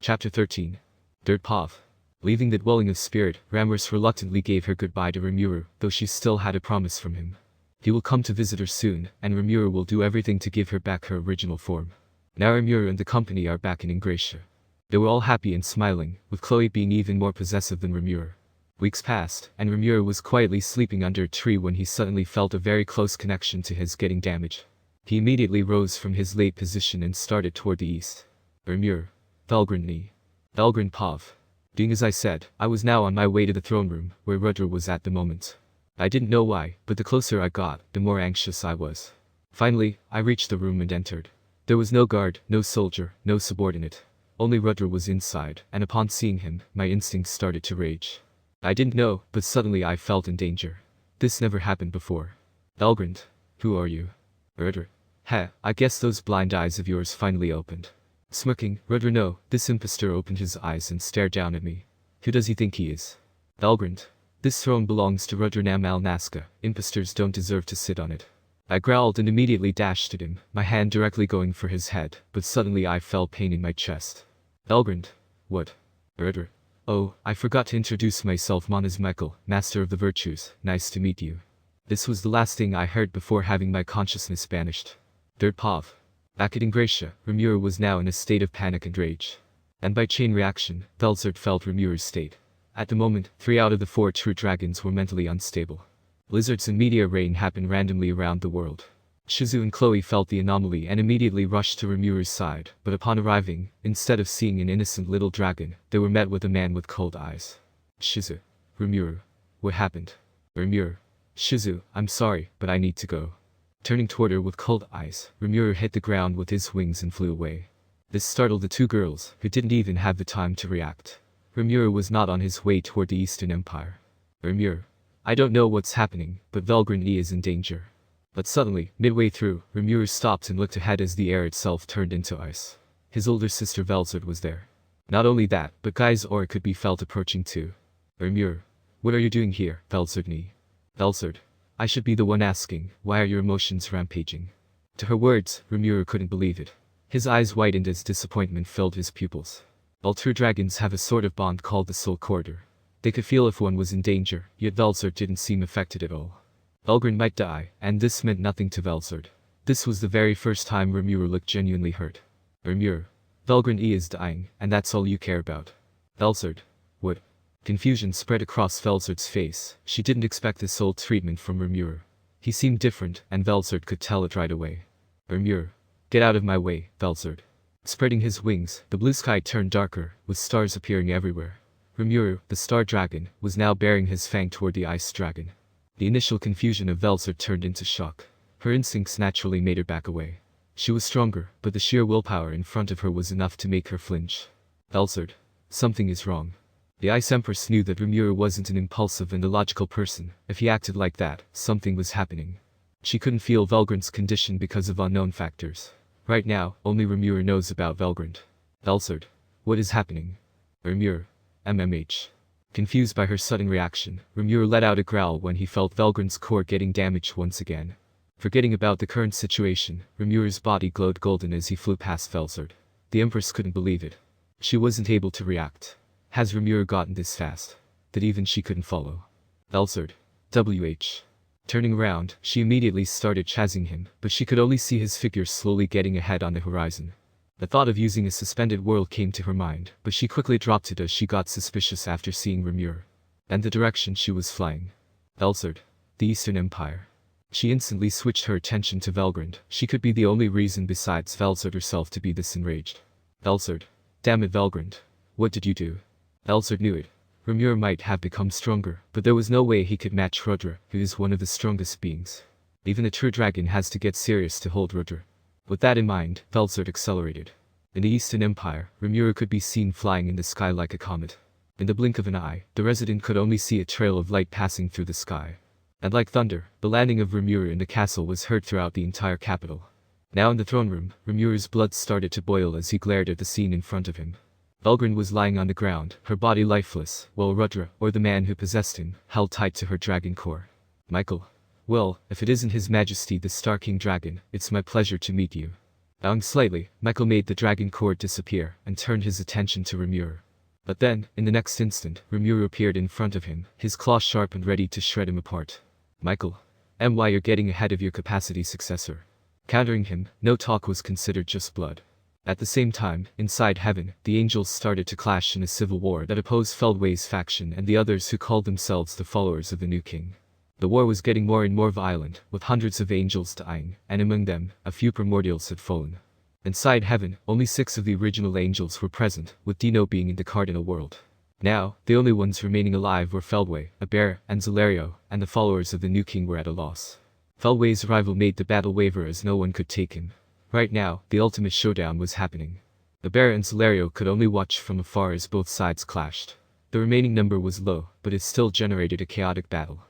Chapter 13. Third Path. Leaving the dwelling of spirit, Ramrus reluctantly gave her goodbye to Rimuru, though she still had a promise from him. He will come to visit her soon, and Rimuru will do everything to give her back her original form. Now Rimuru and the company are back in Ingratia. They were all happy and smiling, with Chloe being even more possessive than Rimuru. Weeks passed, and Rimuru was quietly sleeping under a tree when he suddenly felt a very close connection to his getting damaged. He immediately rose from his late position and started toward the east. Rimuru. Valgrind ni. Valgrind Pav. Doing as I said, I was now on my way to the throne room, where Rudra was at the moment. I didn't know why, but the closer I got, the more anxious I was. Finally, I reached the room and entered. There was no guard, no soldier, no subordinate. Only Rudra was inside, and upon seeing him, my instincts started to rage. I didn't know, but suddenly I felt in danger. This never happened before. Valgrind, who are you? Rudra. Heh, I guess those blind eyes of yours finally opened. Smirking, Rudra no, this impostor opened his eyes and stared down at me. Who does he think he is? Valgrind. This throne belongs to Rudra Namal Naska, impostors don't deserve to sit on it. I growled and immediately dashed at him, my hand directly going for his head, but suddenly I felt pain in my chest. Valgrind. What? Rudra. Oh, I forgot to introduce myself. My name is Michael, Master of the Virtues, nice to meet you. This was the last thing I heard before having my consciousness banished. Third Pav. Back at Ingratia, Rimuru was now in a state of panic and rage. And by chain reaction, Velzard felt Rimuru's state. At the moment, 3 out of the 4 true dragons were mentally unstable. Blizzards and meteor rain happened randomly around the world. Shizu and Chloe felt the anomaly and immediately rushed to Rimuru's side, but upon arriving, instead of seeing an innocent little dragon, they were met with a man with cold eyes. Shizu. Rimuru. What happened? Rimuru. Shizu, I'm sorry, but I need to go. Turning toward her with cold eyes, Rimuru hit the ground with his wings and flew away. This startled the 2 girls, who didn't even have the time to react. Rimuru was not on his way toward the Eastern Empire. Rimuru. I don't know what's happening, but Valgrind is in danger. But suddenly, midway through, Rimuru stopped and looked ahead as the air itself turned into ice. His older sister Velzard was there. Not only that, but Guy's aura could be felt approaching too. Rimuru. What are you doing here, Velzard ni? Velzard. I should be the one asking, why are your emotions rampaging? To her words, Rimuru couldn't believe it. His eyes widened as disappointment filled his pupils. All true dragons have a sort of bond called the soul corridor. They could feel if one was in danger, yet Velzard didn't seem affected at all. Valgrind might die, and this meant nothing to Velzard. This was the very first time Rimuru looked genuinely hurt. Rimuru. Valgrind is dying, and that's all you care about. Velzard. What? Confusion spread across Velzard's face. She didn't expect this old treatment from Rimuru. He seemed different, and Velzard could tell it right away. Rimuru. Get out of my way, Velzard. Spreading his wings, the blue sky turned darker, with stars appearing everywhere. Rimuru, the star dragon, was now bearing his fang toward the ice dragon. The initial confusion of Velzard turned into shock. Her instincts naturally made her back away. She was stronger, but the sheer willpower in front of her was enough to make her flinch. Velzard. Something is wrong. The Ice Empress knew that Rimuru wasn't an impulsive and illogical person. If he acted like that, something was happening. She couldn't feel Valgrind's condition because of unknown factors. Right now, only Rimuru knows about Valgrind. Velzard. What is happening? Rimuru. MMH. Confused by her sudden reaction, Rimuru let out a growl when he felt Valgrind's core getting damaged once again. Forgetting about the current situation, Rimuru's body glowed golden as he flew past Velzard. The Empress couldn't believe it. She wasn't able to react. Has Rimuru gotten this fast? That even she couldn't follow. Velzard. WH. Turning around, she immediately started chasing him, but she could only see his figure slowly getting ahead on the horizon. The thought of using a suspended world came to her mind, but she quickly dropped it as she got suspicious after seeing Rimuru. And the direction she was flying. Velzard. The Eastern Empire. She instantly switched her attention to Valgrind. She could be the only reason besides Velzard herself to be this enraged. Velzard. Damn it, Valgrind. What did you do? Velzard knew it. Rimuru might have become stronger, but there was no way he could match Rudra, who is one of the strongest beings. Even a true dragon has to get serious to hold Rudra. With that in mind, Velzard accelerated. In the Eastern Empire, Rimuru could be seen flying in the sky like a comet. In the blink of an eye, the resident could only see a trail of light passing through the sky. And like thunder, the landing of Rimuru in the castle was heard throughout the entire capital. Now in the throne room, Rimuru's blood started to boil as he glared at the scene in front of him. Valgrind was lying on the ground, her body lifeless, while Rudra, or the man who possessed him, held tight to her dragon core. Michael. Well, if it isn't His Majesty the Star King Dragon, it's my pleasure to meet you. Bowing slightly, Michael made the dragon cord disappear and turned his attention to Rimuru. But then, in the next instant, Rimuru appeared in front of him, his claws sharp and ready to shred him apart. Michael. You're getting ahead of your capacity, successor. Countering him, no talk was considered, just blood. At the same time, inside heaven, the angels started to clash in a civil war that opposed Feldway's faction and the others who called themselves the followers of the new king. The war was getting more and more violent, with hundreds of angels dying, and among them, a few primordials had fallen. Inside heaven, only 6 of the original angels were present, with Dino being in the cardinal world. Now, the only ones remaining alive were Feldway, a bear, and Zelario, and the followers of the new king were at a loss. Feldway's arrival made the battle waver as no one could take him. Right now, the ultimate showdown was happening. The bear and Zelario could only watch from afar as both sides clashed. The remaining number was low, but it still generated a chaotic battle.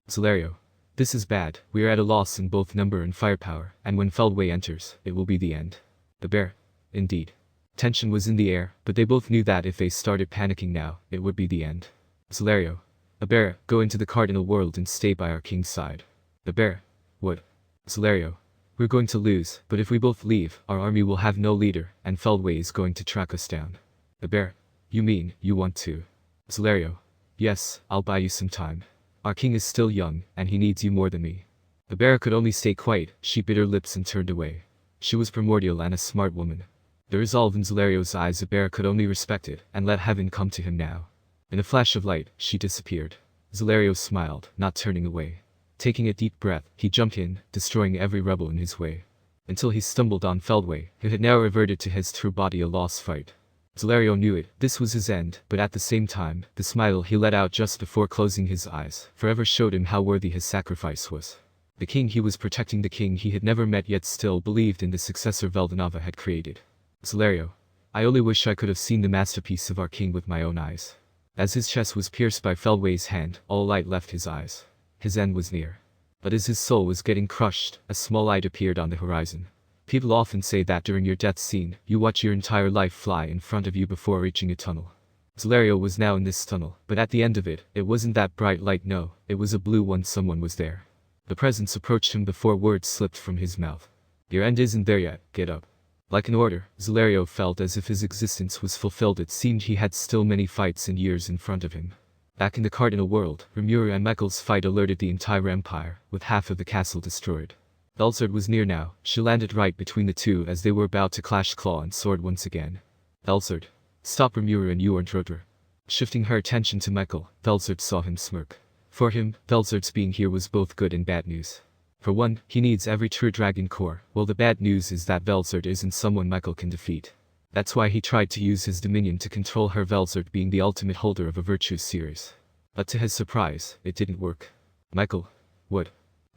Zelario. This is bad, we are at a loss in both number and firepower, and when Feldway enters, it will be the end. The bear. Indeed. Tension was in the air, but they both knew that if they started panicking now, it would be the end. Zelario. A bear, go into the cardinal world and stay by our king's side. The bear. What? Zelario. We're going to lose, but if we both leave, our army will have no leader, and Feldway is going to track us down. The bear. You mean, you want to? Zelario. Yes, I'll buy you some time. Our king is still young, and he needs you more than me. The bear could only stay quiet, she bit her lips and turned away. She was primordial and a smart woman. The resolve in Zelario's eyes, the bear could only respect it, and let heaven come to him now. In a flash of light, she disappeared. Zelario smiled, not turning away. Taking a deep breath, he jumped in, destroying every rebel in his way. Until he stumbled on Feldway, who had now reverted to his true body, a lost fight. Zelario knew it, this was his end, but at the same time, the smile he let out just before closing his eyes, forever showed him how worthy his sacrifice was. The king he was protecting, the king he had never met yet still believed in the successor Veldanava had created. Zelario. I only wish I could have seen the masterpiece of our king with my own eyes. As his chest was pierced by Feldway's hand, all light left his eyes. His end was near. But as his soul was getting crushed, a small light appeared on the horizon. People often say that during your death scene, you watch your entire life fly in front of you before reaching a tunnel. Zelario was now in this tunnel, but at the end of it, it wasn't that bright light, no, it was a blue one. Someone was there. The presence approached him before words slipped from his mouth. Your end isn't there yet, get up. Like an order, Zelario felt as if his existence was fulfilled. It seemed he had still many fights and years in front of him. Back in the cardinal world, Rimuru and Michael's fight alerted the entire empire, with half of the castle destroyed. Velzard was near now, she landed right between the two as they were about to clash claw and sword once again. Velzard. Stop Rimuru and you aren't Rodra. Shifting her attention to Michael, Velzard saw him smirk. For him, Velzard's being here was both good and bad news. For one, he needs every true dragon core, while the bad news is that Velzard isn't someone Michael can defeat. That's why he tried to use his dominion to control her, Velzard being the ultimate holder of a virtue series. But to his surprise, it didn't work. Michael. What?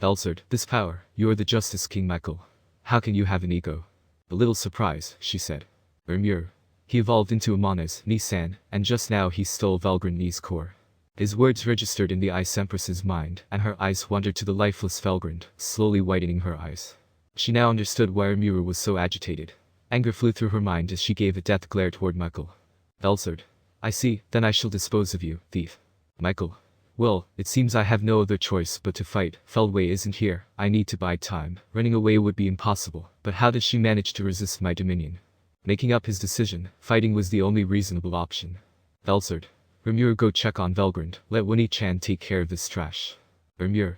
Velzard, this power, you are the Justice King, Michael. How can you have an ego? A little surprised, she said. Rimuru. He evolved into Amana's, Nisan, and just now he stole Valgrand's core. His words registered in the Ice Empress's mind, and her eyes wandered to the lifeless Valgrand, slowly whitening her eyes. She now understood why Rimuru was so agitated. Anger flew through her mind as she gave a death glare toward Michael. Velzard. I see, then I shall dispose of you, thief. Michael. Well, it seems I have no other choice but to fight. Feldway isn't here, I need to buy time. Running away would be impossible, but how did she manage to resist my dominion? Making up his decision, fighting was the only reasonable option. Velzard. Rimuru, go check on Velgrand, let Winnie-chan take care of this trash. Rimuru.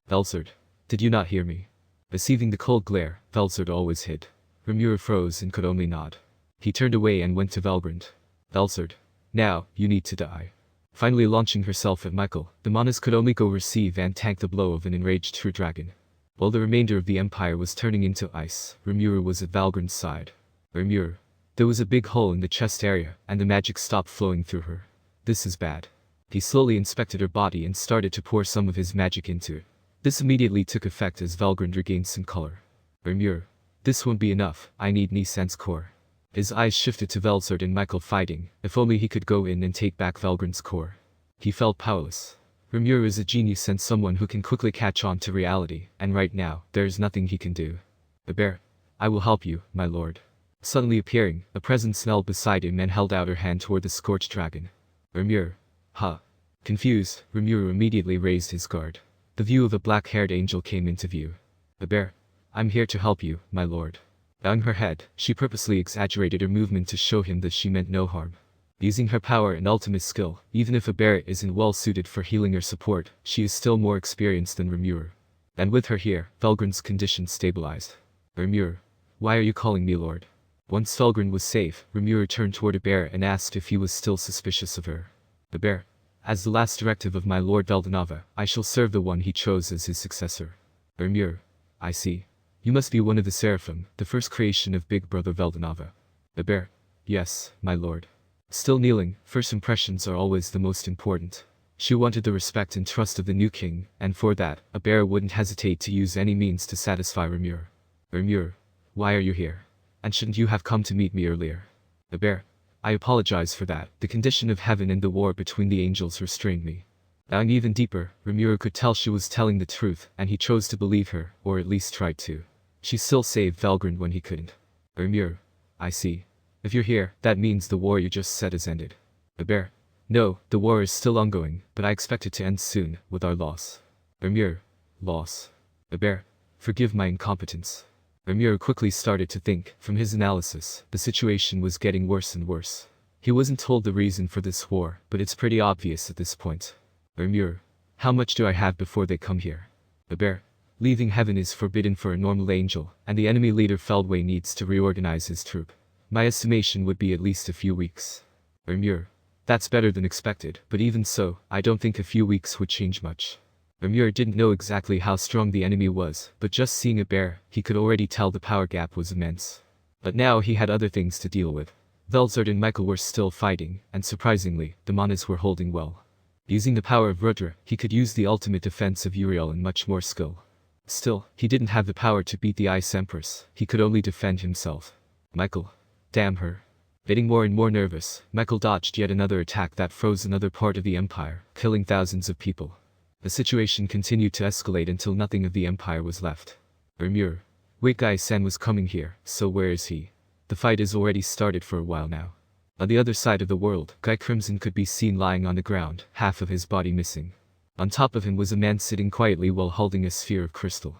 Velzard. Did you not hear me? Receiving the cold glare, Velzard always hid. Rimuru froze and could only nod. He turned away and went to Velgrand. Velzard. Now, you need to die. Finally launching herself at Michael, the Manas could only go receive and tank the blow of an enraged true dragon. While the remainder of the empire was turning into ice, Rimuru was at Valgrand's side. Rimuru. There was a big hole in the chest area, and the magic stopped flowing through her. This is bad. He slowly inspected her body and started to pour some of his magic into it. This immediately took effect as Valgrand regained some color. Rimuru. This won't be enough, I need Nisan's core. His eyes shifted to Velzard and Michael fighting, if only he could go in and take back Valgrand's core. He felt powerless. Rimuru is a genius and someone who can quickly catch on to reality, and right now, there is nothing he can do. The bear. I will help you, my lord. Suddenly appearing, a presence knelt beside him and held out her hand toward the scorched dragon. Rimuru. Huh. Confused, Rimuru immediately raised his guard. The view of a black-haired angel came into view. The bear. I'm here to help you, my lord. Bowing her head, she purposely exaggerated her movement to show him that she meant no harm. Using her power and ultimate skill, even if a bear isn't well suited for healing or support, she is still more experienced than rimuru. And with her here, Felgren's condition stabilized. Rimuru, why are you calling me lord? Once Felgren was safe, rimuru turned toward a bear and asked if he was still suspicious of her. The bear, as the last directive of my lord Veldanava, I shall serve the one he chose as his successor. Rimuru, I see. You must be one of the seraphim, the first creation of big brother Veldanava. The bear, yes, my lord. Still kneeling, first impressions are always the most important. She wanted the respect and trust of the new king, and for that, a bear wouldn't hesitate to use any means to satisfy Rimuru. Rimuru, why are you here? And shouldn't you have come to meet me earlier? The bear, I apologize for that. The condition of heaven and the war between the angels restrained me. Bowing even deeper, Rimuru could tell she was telling the truth, and he chose to believe her, or at least tried to. She still saved Felgren when he couldn't. Rimuru, I see. If you're here, that means the war you just said has ended. The bear, no, the war is still ongoing, but I expect it to end soon, with our loss. Rimuru, loss. The bear, forgive my incompetence. Rimuru quickly started to think. From his analysis, the situation was getting worse and worse. He wasn't told the reason for this war, but it's pretty obvious at this point. Rimuru, how much do I have before they come here? The bear, leaving heaven is forbidden for a normal angel, and the enemy leader Feldway needs to reorganize his troop. My estimation would be at least a few weeks. Rimuru, that's better than expected, but even so, I don't think a few weeks would change much. Rimuru didn't know exactly how strong the enemy was, but just seeing a bear, he could already tell the power gap was immense. But now he had other things to deal with. Velzard and Michael were still fighting, and surprisingly, the Manas were holding well. Using the power of Rudra, he could use the ultimate defense of Uriel and much more skill. Still, he didn't have the power to beat the Ice Empress, he could only defend himself. Michael. Damn her. Getting more and more nervous, Michael dodged yet another attack that froze another part of the Empire, killing thousands of people. The situation continued to escalate until nothing of the Empire was left. Rimuru. Wait, Gai-san was coming here, so where is he? The fight is already started for a while now. On the other side of the world, Guy Crimson could be seen lying on the ground, half of his body missing. On top of him was a man sitting quietly while holding a sphere of crystal.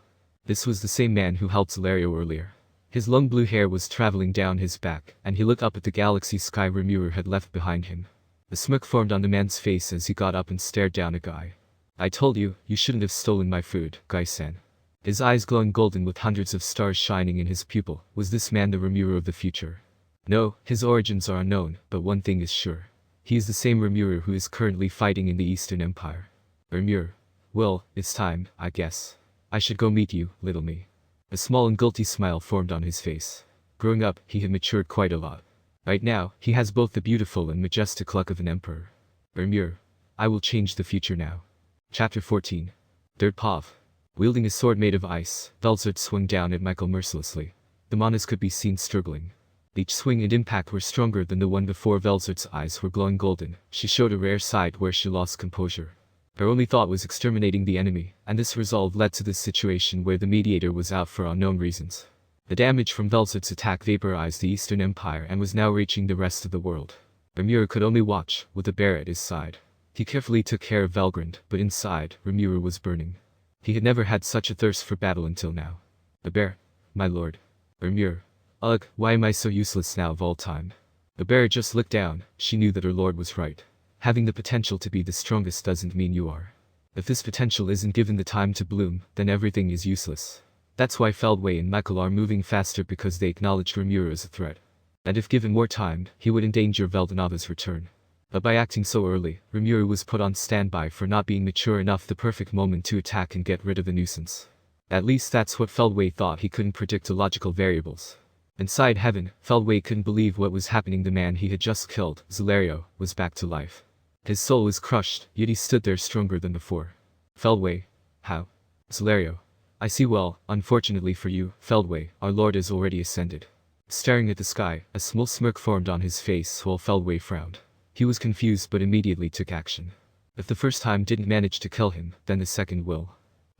This was the same man who helped Zelario earlier. His long blue hair was traveling down his back, and he looked up at the galaxy sky Rimuru had left behind him. A smirk formed on the man's face as he got up and stared down at Guy. I told you, you shouldn't have stolen my food, Guy-san. His eyes glowing golden with hundreds of stars shining in his pupil. Was this man the Rimuru of the future? No, his origins are unknown, but one thing is sure. He is the same Rimuru who is currently fighting in the Eastern Empire. Rimuru. Well, it's time, I guess. I should go meet you, little me. A small and guilty smile formed on his face. Growing up, he had matured quite a lot. Right now, he has both the beautiful and majestic look of an emperor. Rimuru. I will change the future now. Chapter 14. Third Pav. Wielding a sword made of ice, Velzard swung down at Michael mercilessly. The Manas could be seen struggling. Each swing and impact were stronger than the one before. Velzard's eyes were glowing golden. She showed a rare side where she lost composure. Her only thought was exterminating the enemy, and this resolve led to this situation where the mediator was out for unknown reasons. The damage from Velzard's attack vaporized the Eastern Empire and was now reaching the rest of the world. Rimuru could only watch, with the bear at his side. He carefully took care of Velgrand, but inside, Rimuru was burning. He had never had such a thirst for battle until now. The bear. My lord. Rimuru. Ugh, why am I so useless now of all time? The bear just looked down. She knew that her lord was right. Having the potential to be the strongest doesn't mean you are. If this potential isn't given the time to bloom, then everything is useless. That's why Feldway and Michael are moving faster, because they acknowledge Rimuru as a threat. And if given more time, he would endanger Veldanava's return. But by acting so early, Rimuru was put on standby for not being mature enough, the perfect moment to attack and get rid of the nuisance. At least that's what Feldway thought. He couldn't predict illogical variables. Inside heaven, Feldway couldn't believe what was happening. The man he had just killed, Zelario, was back to life. His soul was crushed, yet he stood there stronger than before. Feldway. How? Zelario. I see. Well, unfortunately for you, Feldway, our lord is already ascended. Staring at the sky, a small smirk formed on his face while Feldway frowned. He was confused but immediately took action. If the first time didn't manage to kill him, then the second will.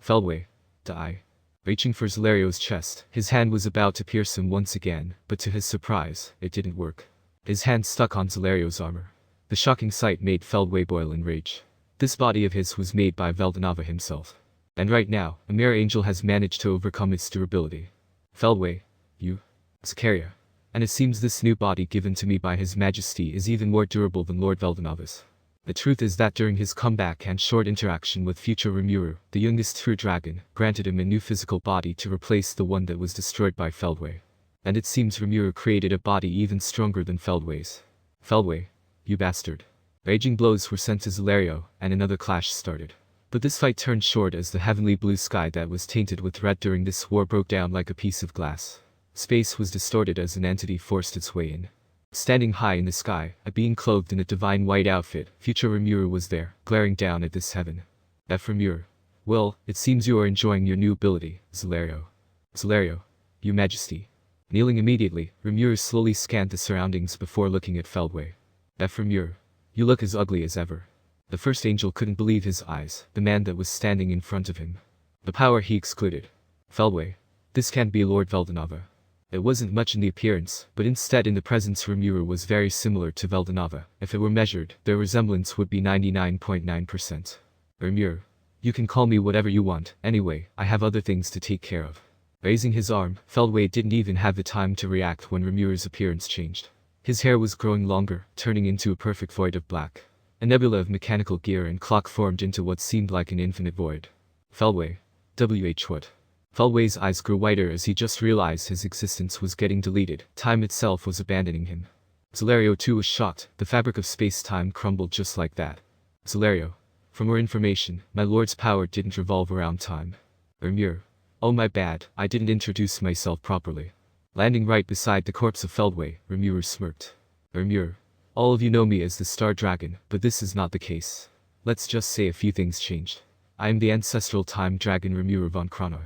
Feldway. Die. Reaching for Zelario's chest, his hand was about to pierce him once again, but to his surprise, it didn't work. His hand stuck on Zelario's armor. The shocking sight made Feldway boil in rage. This body of his was made by Veldanava himself. And right now, a mere angel has managed to overcome its durability. Feldway. You. Zakaria. And it seems this new body given to me by His Majesty is even more durable than Lord Veldenova's. The truth is that during his comeback and short interaction with future Rimuru, the youngest true dragon granted him a new physical body to replace the one that was destroyed by Feldway. And it seems Rimuru created a body even stronger than Feldway's. Feldway, you bastard. Raging blows were sent to Zelario, and another clash started. But this fight turned short as the heavenly blue sky that was tainted with red during this war broke down like a piece of glass. Space was distorted as an entity forced its way in. Standing high in the sky, a being clothed in a divine white outfit, future Rimuru was there, glaring down at this heaven. Rimuru. Well, it seems you are enjoying your new ability, Zelario. Zelario, your majesty. Kneeling immediately, Rimuru slowly scanned the surroundings before looking at Feldway. Rimuru. You look as ugly as ever. The first angel couldn't believe his eyes, the man that was standing in front of him. The power he excluded. Feldway. This can't be Lord Veldenava. It wasn't much in the appearance, but instead in the presence Rimuru was very similar to Veldenava. If it were measured, their resemblance would be 99.9%. Rimuru. You can call me whatever you want, anyway, I have other things to take care of. Raising his arm, Feldway didn't even have the time to react when Rimuru's appearance changed. His hair was growing longer, turning into a perfect void of black. A nebula of mechanical gear and clock formed into what seemed like an infinite void. Feldway. What? Feldway's eyes grew wider as he just realized his existence was getting deleted, time itself was abandoning him. Zelario too was shocked, the fabric of space-time crumbled just like that. Zelario. For more information, my lord's power didn't revolve around time. Rimuru. Oh my bad, I didn't introduce myself properly. Landing right beside the corpse of Feldway, Rimuru smirked. Rimuru. All of you know me as the Star Dragon, but this is not the case. Let's just say a few things changed. I am the ancestral time dragon Rimuru von Krona.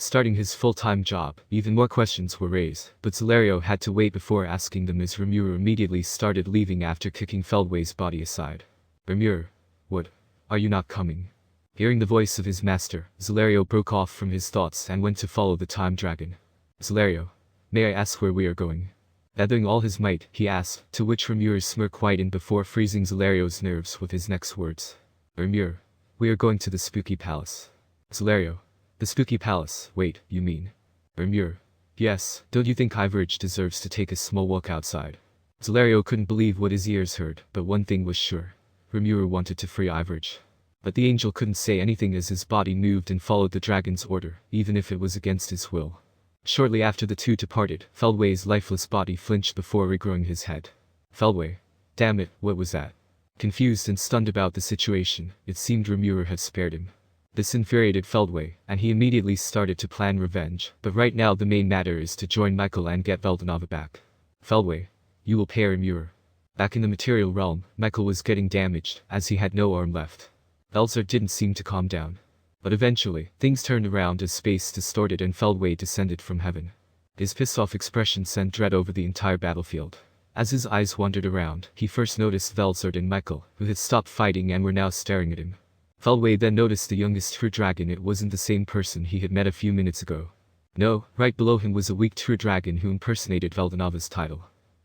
Starting his full-time job, even more questions were raised, but Zelario had to wait before asking them as Rimuru immediately started leaving after kicking Feldway's body aside. Rimuru. What? Are you not coming? Hearing the voice of his master, Zelario broke off from his thoughts and went to follow the time dragon. Zelario. May I ask where we are going? Gathering all his might, he asked, to which Rimuru's smirk whitened before freezing Zelario's nerves with his next words. Rimuru. We are going to the spooky palace. Zelario. The spooky palace, wait, you mean? Rimuru. Yes, don't you think Ivorage deserves to take a small walk outside? Zelario couldn't believe what his ears heard, but one thing was sure. Rimuru wanted to free Ivorage. But the angel couldn't say anything as his body moved and followed the dragon's order, even if it was against his will. Shortly after the two departed, Feldway's lifeless body flinched before regrowing his head. Feldway. Damn it, what was that? Confused and stunned about the situation, it seemed Rimuru had spared him. This infuriated Feldway, and he immediately started to plan revenge, but right now the main matter is to join Michael and get Veldenava back. Feldway. You will pay Rimuru. Back in the material realm, Michael was getting damaged, as he had no arm left. Velzer didn't seem to calm down. But eventually, things turned around as space distorted and Feldway descended from heaven. His pissed-off expression sent dread over the entire battlefield. As his eyes wandered around, he first noticed Velzard and Michael, who had stopped fighting and were now staring at him. Feldway then noticed the youngest true dragon. It wasn't the same person he had met a few minutes ago. No, right below him was a weak true dragon who impersonated Veldenava's title.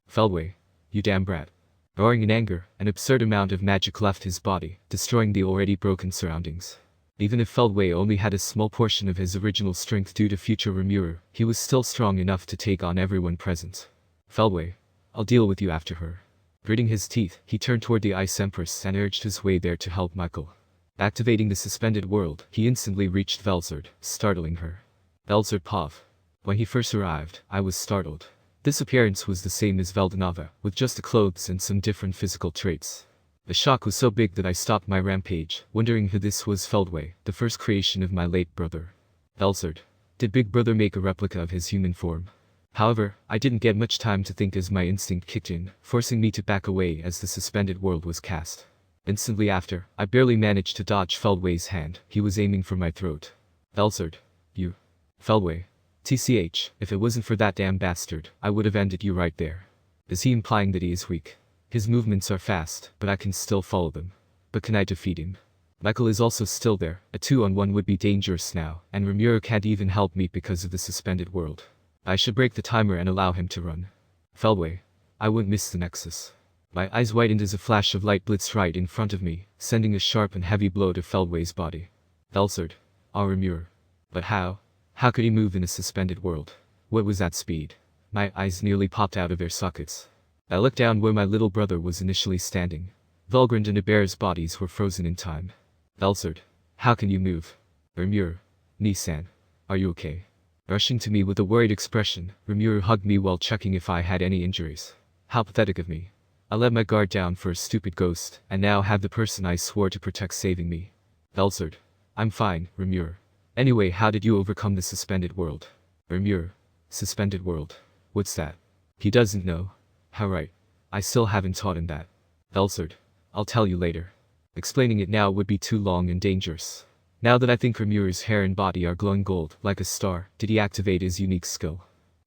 Feldway. You damn brat. Roaring in anger, an absurd amount of magic left his body, destroying the already broken surroundings. Even if Feldway only had a small portion of his original strength due to future Rimuru, he was still strong enough to take on everyone present. Feldway. I'll deal with you after her. Gritting his teeth, he turned toward the Ice Empress and urged his way there to help Michael. Activating the suspended world, he instantly reached Velzard, startling her. Velzard Pov. When he first arrived, I was startled. This appearance was the same as Veldenava, with just the clothes and some different physical traits. The shock was so big that I stopped my rampage, wondering who this was. Feldway, the first creation of my late brother. Velzard. Did Big Brother make a replica of his human form? However, I didn't get much time to think as my instinct kicked in, forcing me to back away as the suspended world was cast. Instantly after, I barely managed to dodge Feldway's hand. He was aiming for my throat. Velzard. You. Feldway. TCH, if it wasn't for that damn bastard, I would have ended you right there. Is he implying that he is weak? His movements are fast, but I can still follow them. But can I defeat him? Michael is also still there. A 2-on-1 would be dangerous now, and Rimuru can't even help me because of the suspended world. I should break the timer and allow him to run. Feldway. I wouldn't miss the nexus. My eyes widened as a flash of light blitzed right in front of me, sending a sharp and heavy blow to Feldway's body. Velzard. Rimuru. But how? How could he move in a suspended world? What was that speed? My eyes nearly popped out of their sockets. I looked down where my little brother was initially standing. Valgrand and Iber's bodies were frozen in time. Elsard, how can you move? Rimuru, Nisan, are you okay? Rushing to me with a worried expression, Rimuru hugged me while checking if I had any injuries. How pathetic of me. I let my guard down for a stupid ghost, and now have the person I swore to protect saving me. Elsard, I'm fine, Rimuru. Anyway, how did you overcome the suspended world? Rimuru, suspended world. What's that? He doesn't know. How right. I still haven't taught him that. Elsard, I'll tell you later. Explaining it now would be too long and dangerous. Now that I think Rimuru's hair and body are glowing gold, like a star, did he activate his unique skill?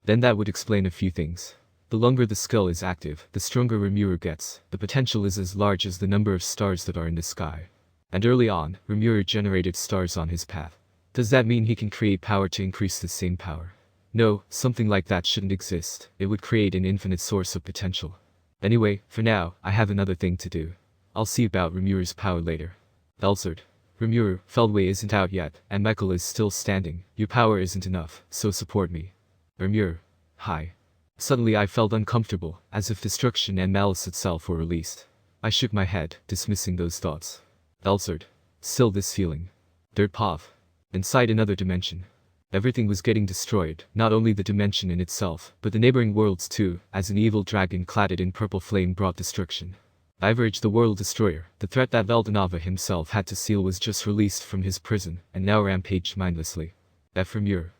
Then that would explain a few things. The longer the skill is active, the stronger Rimuru gets. The potential is as large as the number of stars that are in the sky. And early on, Rimuru generated stars on his path. Does that mean he can create power to increase the same power? No, something like that shouldn't exist. It would create an infinite source of potential. Anyway, for now, I have another thing to do. I'll see about Rimuru's power later. Elsard, Rimuru, Feldway isn't out yet, and Michael is still standing. Your power isn't enough, so support me. Rimuru, hi. Suddenly I felt uncomfortable, as if destruction and malice itself were released. I shook my head, dismissing those thoughts. Elsard, still this feeling. Third path. Inside another dimension. Everything was getting destroyed, not only the dimension in itself, but the neighboring worlds too, as an evil dragon cladded in purple flame brought destruction. Iverge, the world destroyer, the threat that Valdanava himself had to seal, was just released from his prison, and now rampaged mindlessly. Rimuru.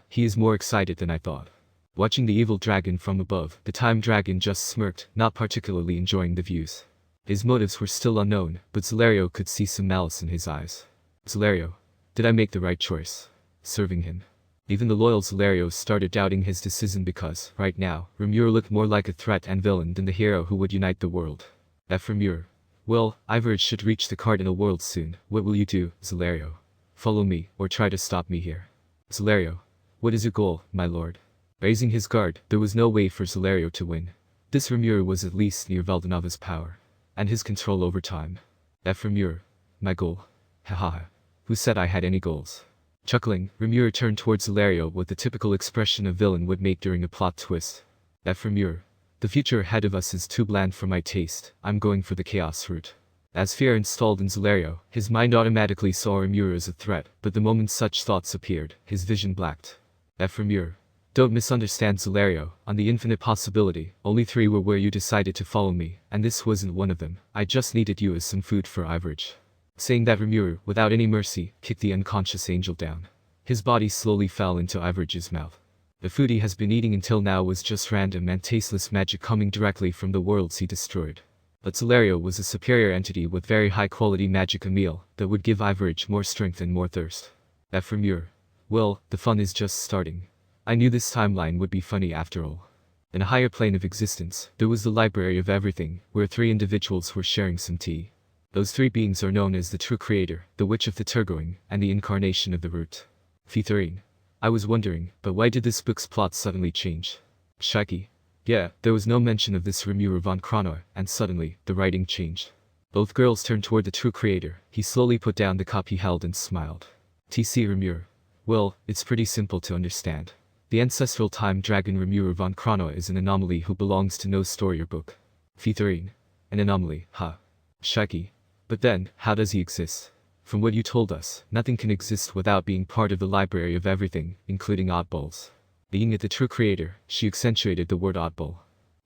He is more excited than I thought. Watching the evil dragon from above, the time dragon just smirked, not particularly enjoying the views. His motives were still unknown, but Zelario could see some malice in his eyes. Zelario. Did I make the right choice? Serving him. Even the loyal Zelario started doubting his decision because, right now, Rimuru looked more like a threat and villain than the hero who would unite the world. Rimuru. Well, Iverge should reach the cardinal world soon. What will you do, Zelario? Follow me, or try to stop me here. Zelario. What is your goal, my lord? Raising his guard, there was no way for Zelario to win. This Rimuru was at least near Valdanava's power. And his control over time. Rimuru. My goal. Haha. Who said I had any goals? Chuckling, Rimuru turned towards Zelario with the typical expression a villain would make during a plot twist. Rimuru. The future ahead of us is too bland for my taste. I'm going for the chaos route. As fear installed in Zelario, his mind automatically saw Rimuru as a threat, but the moment such thoughts appeared, his vision blacked. Rimuru. Don't misunderstand Zelario, on the infinite possibility, only 3 were where you decided to follow me, and this wasn't one of them. I just needed you as some food for Iverge. Saying that, Rimuru, without any mercy, kicked the unconscious angel down. His body slowly fell into Iverge's mouth. The food he has been eating until now was just random and tasteless magic coming directly from the worlds he destroyed. But Zelario was a superior entity with very high quality magic, a meal that would give Iverge more strength and more thirst. Rimuru. Well, the fun is just starting. I knew this timeline would be funny after all. In a higher plane of existence, there was the Library of Everything, where 3 individuals were sharing some tea. Those 3 beings are known as the True Creator, the Witch of the Turgoing, and the Incarnation of the Root. Fitharine. I was wondering, but why did this book's plot suddenly change? Shaky. Yeah, there was no mention of this Rimuru von Kronoy, and suddenly, the writing changed. Both girls turned toward the True Creator. He slowly put down the cup he held and smiled. TC Rimuru. Well, it's pretty simple to understand. The ancestral time dragon Rimuru von Kronoy is an anomaly who belongs to no story or book. Fitharine. An anomaly, huh? Shaky. But then, how does he exist? From what you told us, nothing can exist without being part of the Library of Everything, including oddballs. Being the True Creator, she accentuated the word oddball.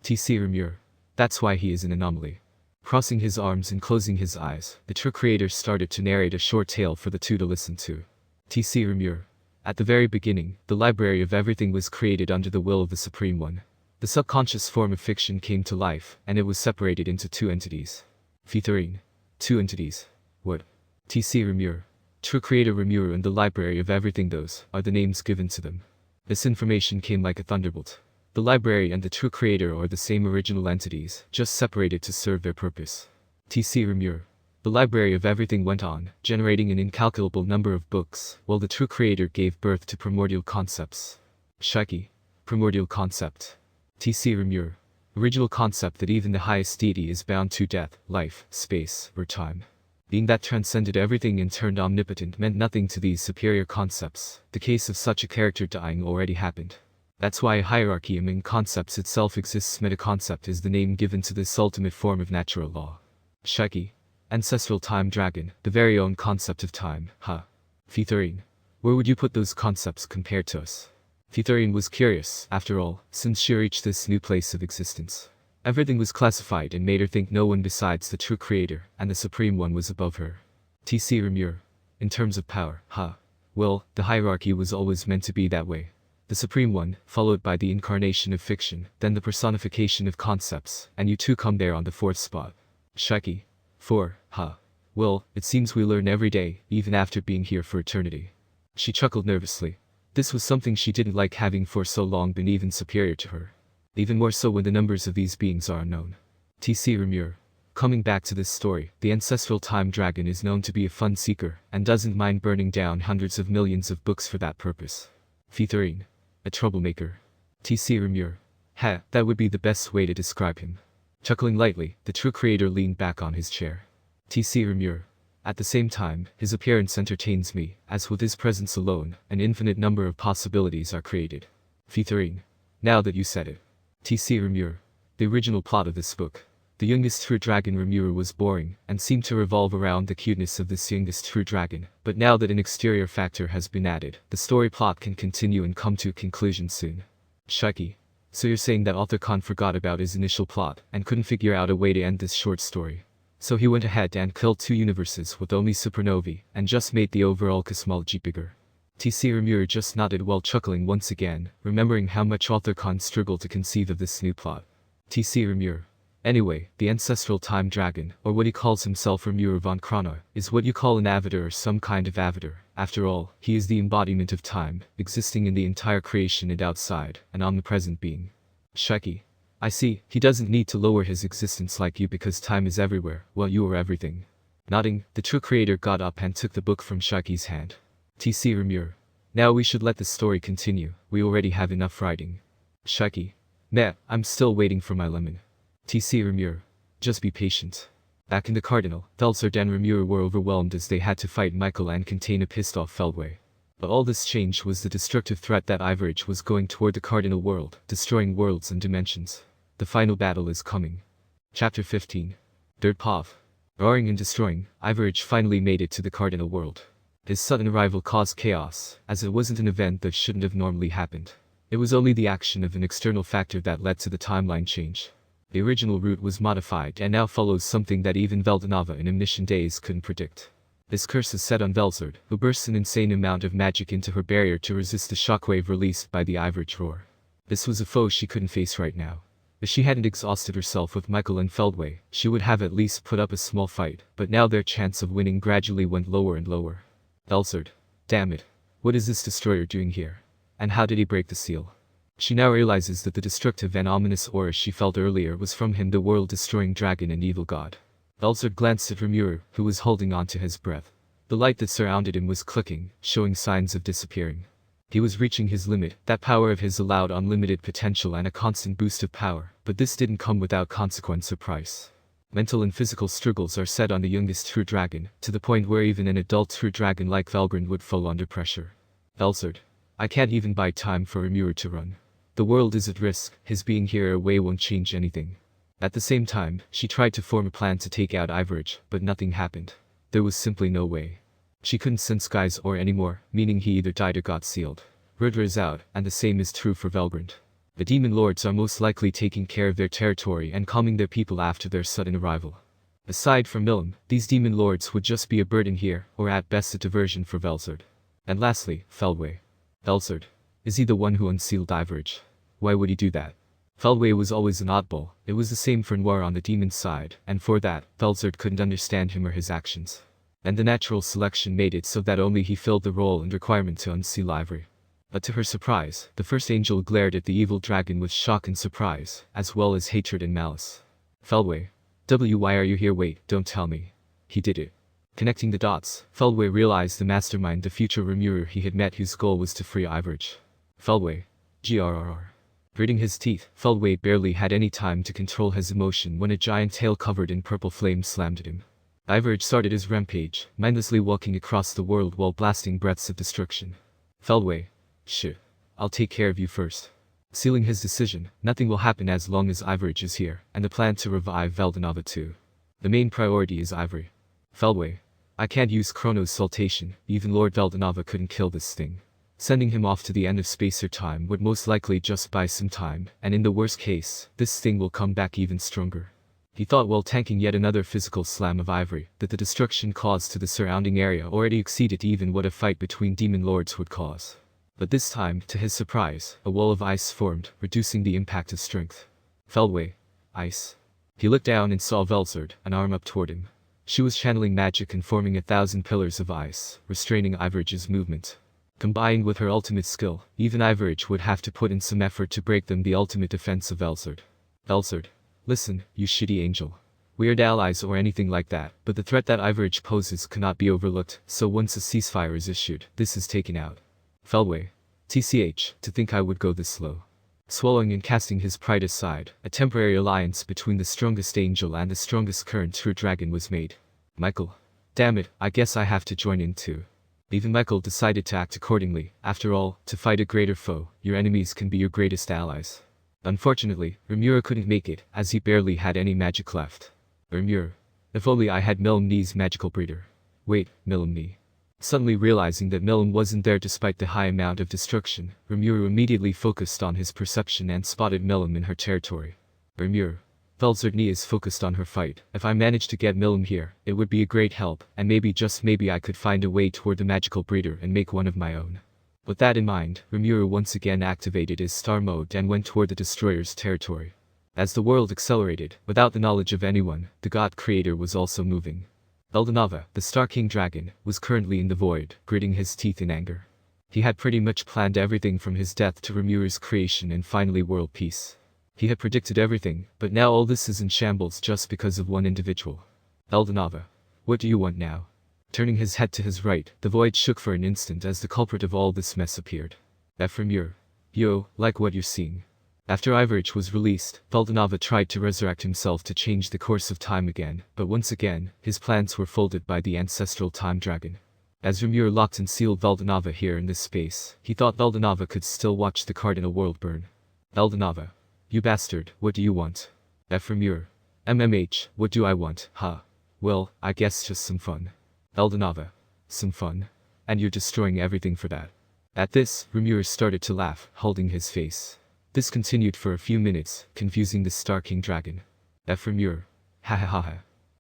TC Rimuru. That's why he is an anomaly. Crossing his arms and closing his eyes, the True Creator started to narrate a short tale for the 2 to listen to. TC Rimuru. At the very beginning, the Library of Everything was created under the will of the Supreme One. The subconscious form of fiction came to life, and it was separated into 2 entities. Fitharine. 2 entities. What? TC Rimuru. True Creator Rimuru and the Library of Everything, those are the names given to them. This information came like a thunderbolt. The library and the True Creator are the same original entities, just separated to serve their purpose. TC Rimuru. The Library of Everything went on, generating an incalculable number of books, while the True Creator gave birth to primordial concepts. Shaky. Primordial concept. TC Rimuru. Original concept that even the highest deity is bound to death, life, space, or time. Being that transcended everything and turned omnipotent meant nothing to these superior concepts. The case of such a character dying already happened. That's why a hierarchy among concepts itself exists. Metaconcept is the name given to this ultimate form of natural law. Shaki. Ancestral time dragon, the very own concept of time, huh? Fithurine. Where would you put those concepts compared to us? Fithurine was curious, after all, since she reached this new place of existence. Everything was classified and made her think no one besides the true creator and the supreme one was above her. T.C. rimuru. In terms of power, huh? Well, the hierarchy was always meant to be that way. The supreme one, followed by the incarnation of fiction, then the personification of concepts, and you two come there on the fourth spot. Shaki. 4, huh? Well, it seems we learn every day, even after being here for eternity. She chuckled nervously. This was something she didn't like, having for so long been even superior to her. Even more so when the numbers of these beings are unknown. T.C. rimuru. Coming back to this story, the ancestral time dragon is known to be a fun seeker, and doesn't mind burning down hundreds of millions of books for that purpose. Fithurine. A troublemaker. T.C. rimuru. Ha, that would be the best way to describe him. Chuckling lightly, the true creator leaned back on his chair. T.C. rimuru. At the same time, his appearance entertains me, as with his presence alone, an infinite number of possibilities are created. Fithurine. Now that you said it. T.C. rimuru. The original plot of this book. The youngest true dragon Rimuru was boring, and seemed to revolve around the cuteness of this youngest true dragon, but now that an exterior factor has been added, the story plot can continue and come to a conclusion soon. Shaki. So you're saying that author Khan forgot about his initial plot, and couldn't figure out a way to end this short story. So he went ahead and killed two universes with only supernovae, and just made the overall cosmology bigger. T.C. rimuru just nodded while chuckling once again, remembering how much author Khan struggled to conceive of this new plot. T.C. rimuru. Anyway, the ancestral time dragon, or what he calls himself Rimuru von Krona, is what you call an avatar or some kind of avatar. After all, he is the embodiment of time, existing in the entire creation and outside, an omnipresent being. Shaki. I see, he doesn't need to lower his existence like you because time is everywhere, while you are everything. Nodding, the true creator got up and took the book from Shaki's hand. T.C. rimuru. Now we should let the story continue, we already have enough writing. Shaki. Meh, I'm still waiting for my lemon. T.C. rimuru. Just be patient. Back in the Cardinal, Felzard and Rimuru were overwhelmed as they had to fight Michael and contain a pissed-off Feldway. But all this changed was the destructive threat that Iverage was going toward the Cardinal world, destroying worlds and dimensions. The final battle is coming. Chapter 15. Dirt Pov. Roaring and destroying, Iverage finally made it to the Cardinal world. His sudden arrival caused chaos, as it wasn't an event that shouldn't have normally happened. It was only the action of an external factor that led to the timeline change. The original route was modified and now follows something that even Veldanava in Omniscient days couldn't predict. This curse is set on Velzard, who bursts an insane amount of magic into her barrier to resist the shockwave released by the Iverage roar. This was a foe she couldn't face right now. If she hadn't exhausted herself with Michael and Feldway, she would have at least put up a small fight, but now their chance of winning gradually went lower and lower. Velzard. Damn it. What is this destroyer doing here? And how did he break the seal? She now realizes that the destructive and ominous aura she felt earlier was from him, the world-destroying dragon and evil god. Velzard glanced at Rimuru, who was holding on to his breath. The light that surrounded him was clicking, showing signs of disappearing. He was reaching his limit, that power of his allowed unlimited potential and a constant boost of power, but this didn't come without consequence or price. Mental and physical struggles are set on the youngest true dragon, to the point where even an adult true dragon like Valgrind would fall under pressure. Velzard. I can't even buy time for Rimuru to run. The world is at risk, his being here away won't change anything. At the same time, she tried to form a plan to take out Iverage, but nothing happened. There was simply no way. She couldn't sense Guy's aura anymore, meaning he either died or got sealed. Rudra is out, and the same is true for Valgrind. The demon lords are most likely taking care of their territory and calming their people after their sudden arrival. Aside from Milim, these demon lords would just be a burden here, or at best a diversion for Velzard. And lastly, Feldway. Velzard. Is he the one who unsealed Iverage? Why would he do that? Feldway was always an oddball. It was the same for Noir on the demon's side, and for that, Velzard couldn't understand him or his actions. And the natural selection made it so that only he filled the role and requirement to unseal Ivory. But to her surprise, the first angel glared at the evil dragon with shock and surprise, as well as hatred and malice. Feldway. Why are you here? Wait, don't tell me. He did it. Connecting the dots, Feldway realized the mastermind, the future Rimuru he had met, whose goal was to free Iverage. Feldway. Grrr. Gritting his teeth, Feldway barely had any time to control his emotion when a giant tail covered in purple flame slammed at him. Iverage started his rampage, mindlessly walking across the world while blasting breaths of destruction. Feldway. Shit. I'll take care of you first. Sealing his decision, nothing will happen as long as Ivorage is here, and the plan to revive Veldanava too. The main priority is Ivory. Feldway. I can't use Chrono's saltation, even Lord Veldanava couldn't kill this thing. Sending him off to the end of space or time would most likely just buy some time, and in the worst case, this thing will come back even stronger. He thought while tanking yet another physical slam of Ivory, that the destruction caused to the surrounding area already exceeded even what a fight between demon lords would cause. But this time, to his surprise, a wall of ice formed, reducing the impact of strength. Feldway. Ice. He looked down and saw Velzard, an arm up toward him. She was channeling magic and forming 1,000 pillars of ice, restraining Ivorage's movement. Combined with her ultimate skill, even Ivorage would have to put in some effort to break them, the ultimate defense of Velzard. Velzard. Listen, you shitty angel. We aren't allies or anything like that, but the threat that Ivorage poses cannot be overlooked, so once a ceasefire is issued, this is taken out. Feldway. TCH, to think I would go this slow. Swallowing and casting his pride aside, a temporary alliance between the strongest angel and the strongest current true dragon was made. Michael. Damn it, I guess I have to join in too. Even Michael decided to act accordingly. After all, to fight a greater foe, your enemies can be your greatest allies. Unfortunately, Rimuru couldn't make it, as he barely had any magic left. Rimuru. If only I had Milumni's magical breeder. Wait, Milumni. Suddenly realizing that Milum wasn't there despite the high amount of destruction, Rimuru immediately focused on his perception and spotted Milum in her territory. Rimuru. Velzardni is focused on her fight. If I manage to get Milum here, it would be a great help, and maybe just maybe I could find a way toward the magical breeder and make one of my own. With that in mind, Rimuru once again activated his star mode and went toward the destroyer's territory. As the world accelerated, without the knowledge of anyone, the god creator was also moving. Veldanava, the Star King Dragon, was currently in the void, gritting his teeth in anger. He had pretty much planned everything from his death to Rimuru's creation and finally world peace. He had predicted everything, but now all this is in shambles just because of one individual. Veldanava. What do you want now? Turning his head to his right, the void shook for an instant as the culprit of all this mess appeared. Rimuru. Yo, like what you're seeing. After Ivorage was released, Veldanava tried to resurrect himself to change the course of time again, but once again, his plans were folded by the ancestral time dragon. As Rimuru locked and sealed Veldanava here in this space, he thought Veldanava could still watch the cardinal world burn. Veldanava. You bastard, what do you want? Rimuru. MMH, what do I want, huh? Well, I guess just some fun. Veldanava. Some fun? And you're destroying everything for that. At this, Rimuru started to laugh, holding his face. This continued for a few minutes, confusing the Star King Dragon. Rimuru. Ha ha ha ha.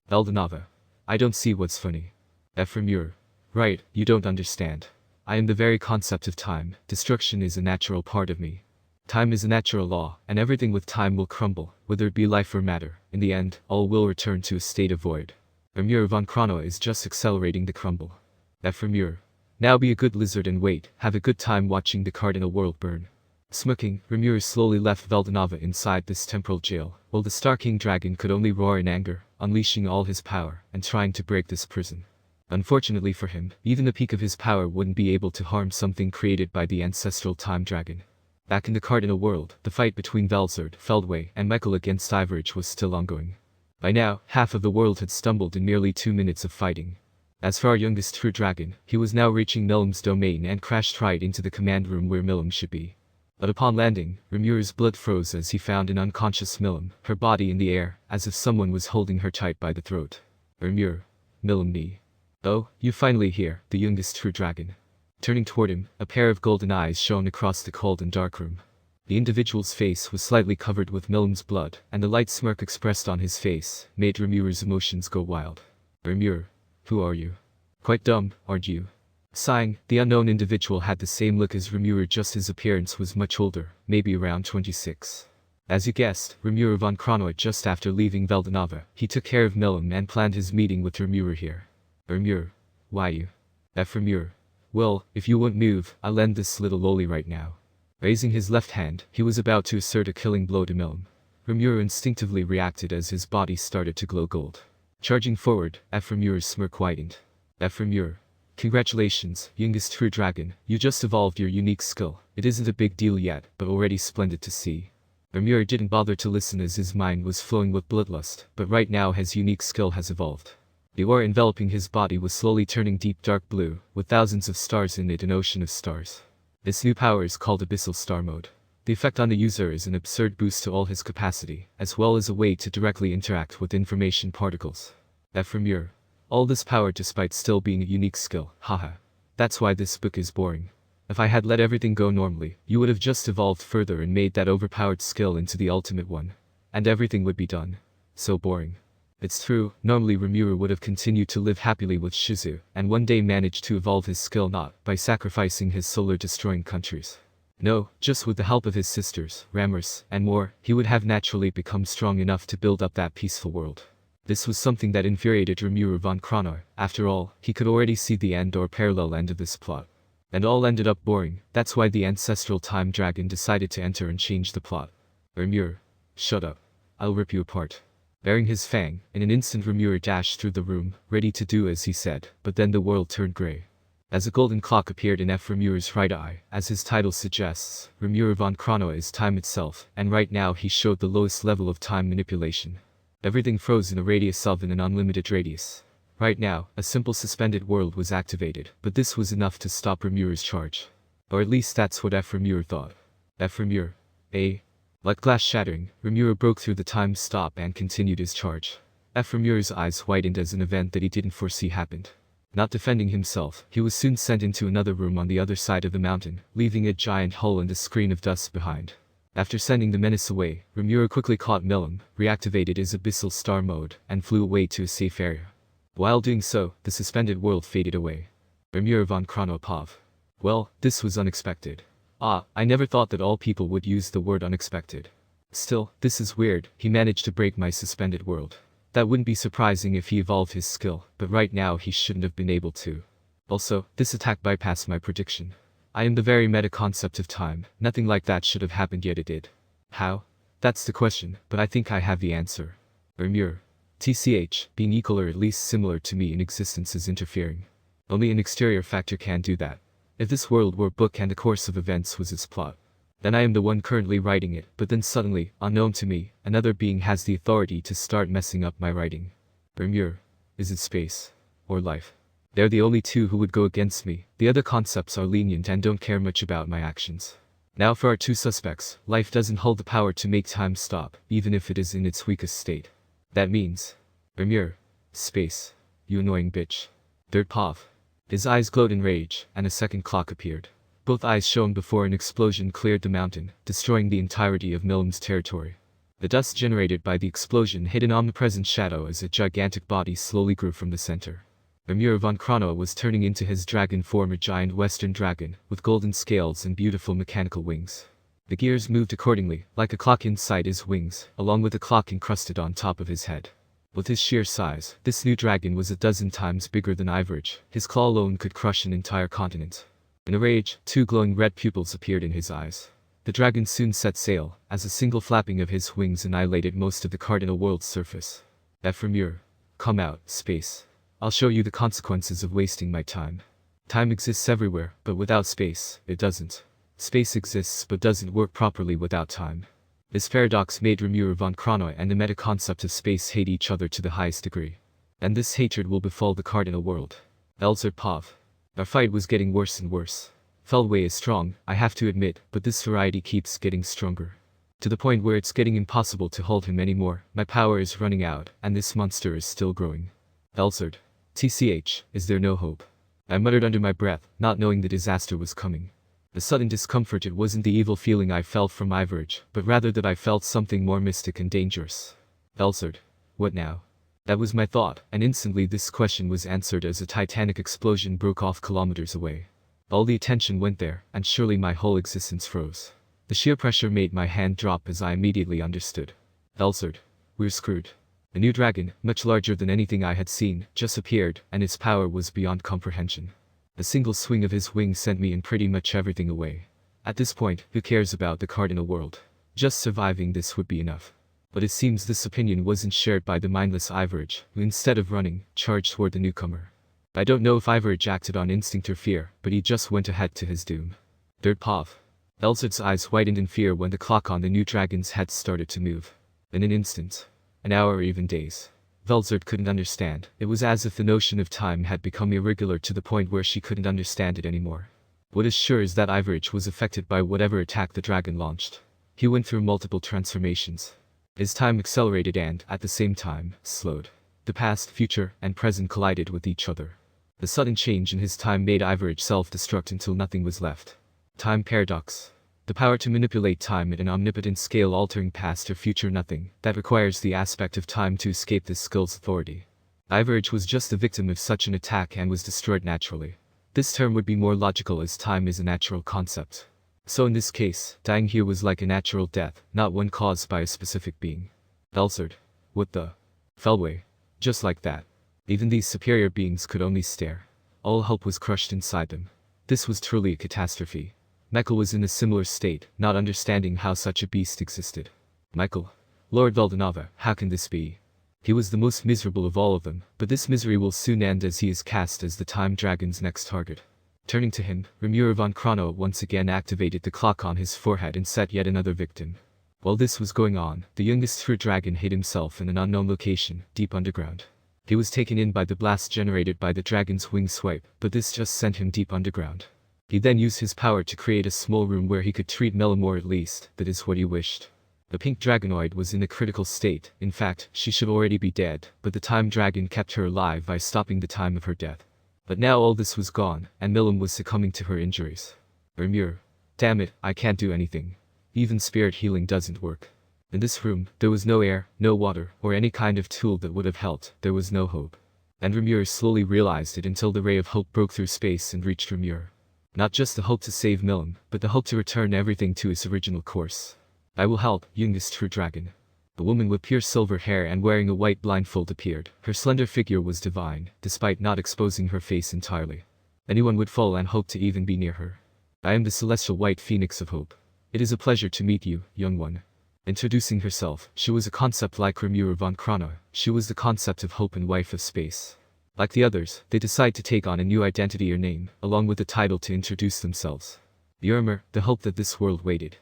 Veldanava. I don't see what's funny. Rimuru. Right, you don't understand. I am the very concept of time. Destruction is a natural part of me. Time is a natural law, and everything with time will crumble, whether it be life or matter. In the end, all will return to a state of void. Rimuru von Chrono is just accelerating the crumble. Rimuru. Now be a good lizard and wait, have a good time watching the cardinal world burn. Smirking, Rimuru slowly left Veldanava inside this temporal jail, while the Star King Dragon could only roar in anger, unleashing all his power, and trying to break this prison. Unfortunately for him, even the peak of his power wouldn't be able to harm something created by the ancestral time dragon. Back in the cardinal world, the fight between Velzard, Feldway, and Michael against Ivorage was still ongoing. By now, half of the world had stumbled in merely 2 minutes of fighting. As for our youngest true dragon, he was now reaching Milum's domain and crashed right into the command room where Milum should be. But upon landing, Rimuru's blood froze as he found an unconscious Milum, her body in the air, as if someone was holding her tight by the throat. Rimuru. Milumni. Oh, you finally here, the youngest true dragon. Turning toward him, a pair of golden eyes shone across the cold and dark room. The individual's face was slightly covered with Milum's blood, and the light smirk expressed on his face made Rimuru's emotions go wild. Rimuru. Who are you? Quite dumb, aren't you? Sighing, the unknown individual had the same look as Rimuru, just his appearance was much older, maybe around 26. As you guessed, Rimuru von Chrono just after leaving Veldanava, he took care of Milum and planned his meeting with Rimuru here. Rimuru. Why you? Rimuru. Well, if you won't move, I'll end this little lolly right now. Raising his left hand, he was about to assert a killing blow to Milum. Rimuru instinctively reacted as his body started to glow gold. Charging forward, Rimuru's smirk widened. Rimuru. Congratulations, youngest true dragon, you just evolved your unique skill. It isn't a big deal yet, but already splendid to see. Rimuru didn't bother to listen as his mind was flowing with bloodlust, but right now his unique skill has evolved. The aura enveloping his body was slowly turning deep dark blue, with thousands of stars in it, an ocean of stars. This new power is called Abyssal Star Mode. The effect on the user is an absurd boost to all his capacity, as well as a way to directly interact with information particles. rimuru. All this power despite still being a unique skill, haha. That's why this book is boring. If I had let everything go normally, you would have just evolved further and made that overpowered skill into the ultimate one. And everything would be done. So boring. It's true, normally Rimuru would have continued to live happily with Shizu, and one day managed to evolve his skill not by sacrificing his solar-destroying countries. No, just with the help of his sisters, Ramers, and more, he would have naturally become strong enough to build up that peaceful world. This was something that infuriated Rimuru von Kronar. After all, he could already see the end or parallel end of this plot. And all ended up boring. That's why the ancestral time dragon decided to enter and change the plot. Rimuru. Shut up. I'll rip you apart. Baring his fang, in an instant Rimuru dashed through the room, ready to do as he said, but then the world turned grey. As a golden clock appeared in Rimuru's right eye, as his title suggests, Rimuru von Kronar is time itself, and right now he showed the lowest level of time manipulation. Everything froze in a radius of an unlimited radius. Right now, a simple suspended world was activated, but this was enough to stop Rimuru's charge. Or at least that's what Rimuru thought. Rimuru. Like glass shattering, Rimuru broke through the time stop and continued his charge. Rimuru's eyes whitened as an event that he didn't foresee happened. Not defending himself, he was soon sent into another room on the other side of the mountain, leaving a giant hole and a screen of dust behind. After sending the menace away, Rimuru quickly caught Milim, reactivated his abyssal star mode, and flew away to a safe area. While doing so, the suspended world faded away. Rimuru von Kronar. Well, this was unexpected. I never thought that all people would use the word unexpected. Still, this is weird, he managed to break my suspended world. That wouldn't be surprising if he evolved his skill, but right now he shouldn't have been able to. Also, this attack bypassed my prediction. I am the very meta concept of time, nothing like that should have happened yet it did. How? That's the question, but I think I have the answer. Rimuru. TCH, being equal or at least similar to me in existence is interfering. Only an exterior factor can do that. If this world were a book and the course of events was its plot, then I am the one currently writing it, but then suddenly, unknown to me, another being has the authority to start messing up my writing. Rimuru. Is it space? Or life? They're the only two who would go against me, the other concepts are lenient and don't care much about my actions. Now for our two suspects, life doesn't hold the power to make time stop, even if it is in its weakest state. That means, Rimuru. Space. You annoying bitch. His eyes glowed in rage, and a second clock appeared. Both eyes shone before an explosion cleared the mountain, destroying the entirety of Milim's territory. The dust generated by the explosion hid an omnipresent shadow as a gigantic body slowly grew from the center. Rimuru von Kronar was turning into his dragon form, a giant western dragon, with golden scales and beautiful mechanical wings. The gears moved accordingly, like a clock inside his wings, along with a clock encrusted on top of his head. With his sheer size, this new dragon was a dozen times bigger than average. His claw alone could crush an entire continent. In a rage, two glowing red pupils appeared in his eyes. The dragon soon set sail, as a single flapping of his wings annihilated most of the cardinal world's surface. Rimuru. Come out, space. I'll show you the consequences of wasting my time. Time exists everywhere, but without space, it doesn't. Space exists but doesn't work properly without time. This paradox made Rimuru von Kronar and the meta-concept of space hate each other to the highest degree. And this hatred will befall the cardinal world. Our fight was getting worse and worse. Felway is strong, I have to admit, but this variety keeps getting stronger. To the point where it's getting impossible to hold him anymore. My power is running out, and this monster is still growing. TCH, is there no hope? I muttered under my breath, not knowing the disaster was coming. The sudden discomfort, it wasn't the evil feeling I felt from Iverge, but rather that I felt something more mystic and dangerous. What now? That was my thought, and instantly this question was answered as a titanic explosion broke off kilometers away. All the attention went there, and surely my whole existence froze. The sheer pressure made my hand drop as I immediately understood. We're screwed. A new dragon, much larger than anything I had seen, just appeared, and its power was beyond comprehension. A single swing of his wings sent me and pretty much everything away. At this point, who cares about the cardinal world? Just surviving this would be enough. But it seems this opinion wasn't shared by the mindless Iverge, who instead of running, charged toward the newcomer. I don't know if Iverge acted on instinct or fear, but he just went ahead to his doom. Elzard's eyes widened in fear when the clock on the new dragon's head started to move. In an instant. An hour or even days. Velzard couldn't understand. It was as if the notion of time had become irregular to the point where she couldn't understand it anymore. What is sure is that Ivorage was affected by whatever attack the dragon launched. He went through multiple transformations. His time accelerated and, at the same time, slowed. The past, future, and present collided with each other. The sudden change in his time made Ivorage self-destruct until nothing was left. Time paradox. The power to manipulate time at an omnipotent scale, altering past or future nothing, that requires the aspect of time to escape this skill's authority. Ivorage was just the victim of such an attack and was destroyed naturally. This term would be more logical as time is a natural concept. So in this case, dying here was like a natural death, not one caused by a specific being. Elsard. What the? Felway. Just like that. Even these superior beings could only stare. All hope was crushed inside them. This was truly a catastrophe. Michael was in a similar state, not understanding how such a beast existed. Michael. Lord Valdenava, how can this be? He was the most miserable of all of them, but this misery will soon end as he is cast as the Time Dragon's next target. Turning to him, Rimuru von Chrono once again activated the clock on his forehead and set yet another victim. While this was going on, the youngest true dragon hid himself in an unknown location, deep underground. He was taken in by the blast generated by the dragon's wing swipe, but this just sent him deep underground. He then used his power to create a small room where he could treat Melamore, at least, that is what he wished. The pink dragonoid was in a critical state. In fact, she should already be dead, but the time dragon kept her alive by stopping the time of her death. But now all this was gone, and Milam was succumbing to her injuries. Rimuru. Damn it, I can't do anything. Even spirit healing doesn't work. In this room, there was no air, no water, or any kind of tool that would have helped. There was no hope. And Rimuru slowly realized it until the ray of hope broke through space and reached Rimuru. Not just the hope to save Milam, but the hope to return everything to its original course. I will help, youngest true dragon. A woman with pure silver hair and wearing a white blindfold appeared. Her slender figure was divine, despite not exposing her face entirely. Anyone would fall and hope to even be near her. I am the celestial white phoenix of hope. It is a pleasure to meet you, young one. Introducing herself, she was a concept like Rimuru von Chrono. She was the concept of hope and wife of space. Like the others, they decide to take on a new identity or name, along with the title to introduce themselves. Urimer, the hope that this world waited.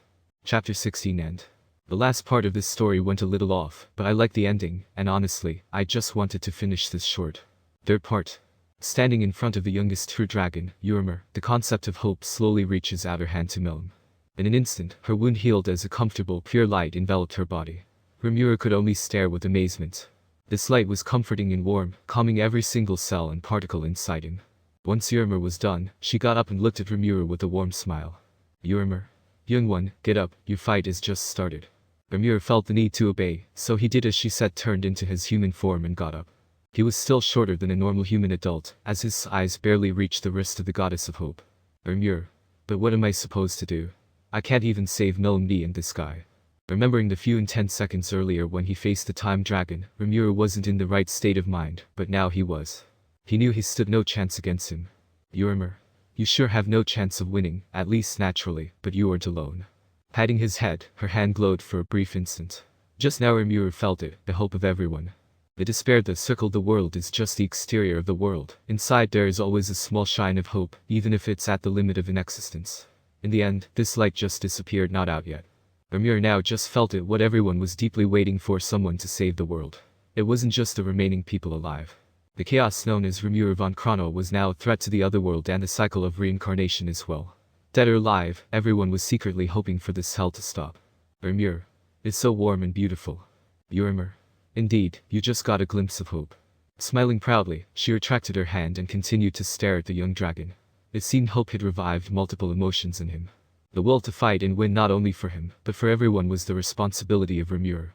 Chapter 16 End. The last part of this story went a little off, but I liked the ending, and honestly, I just wanted to finish this short. Third part. Standing in front of the youngest true dragon, Urimer, the concept of hope slowly reaches out her hand to Milam. In an instant, her wound healed as a comfortable, pure light enveloped her body. Rimuru could only stare with amazement. This light was comforting and warm, calming every single cell and particle inside him. Once Urimer was done, she got up and looked at Rimuru with a warm smile. Urimer. Young one, get up, your fight is just started. Rimuru felt the need to obey, so he did as she said, turned into his human form and got up. He was still shorter than a normal human adult, as his eyes barely reached the wrist of the goddess of hope. Rimuru. But what am I supposed to do? I can't even save Melamne and this guy. Remembering the few intense seconds earlier when he faced the Time Dragon, Rimuru wasn't in the right state of mind, but now he was. He knew he stood no chance against him. Urimer. You sure have no chance of winning, at least naturally, but you aren't alone. Patting his head, her hand glowed for a brief instant. Just now Rimuru felt it, the hope of everyone. The despair that circled the world is just the exterior of the world. Inside there is always a small shine of hope, even if it's at the limit of inexistence. In the end, this light just disappeared, not out yet. Rimuru now just felt it, what everyone was deeply waiting for, someone to save the world. It wasn't just the remaining people alive. The chaos known as Rimuru von Chrono was now a threat to the otherworld and the cycle of reincarnation as well. Dead or alive, everyone was secretly hoping for this hell to stop. Rimuru. It's so warm and beautiful. Urimer. Indeed, you just got a glimpse of hope. Smiling proudly, she retracted her hand and continued to stare at the young dragon. It seemed hope had revived multiple emotions in him. The will to fight and win not only for him, but for everyone was the responsibility of Rimuru.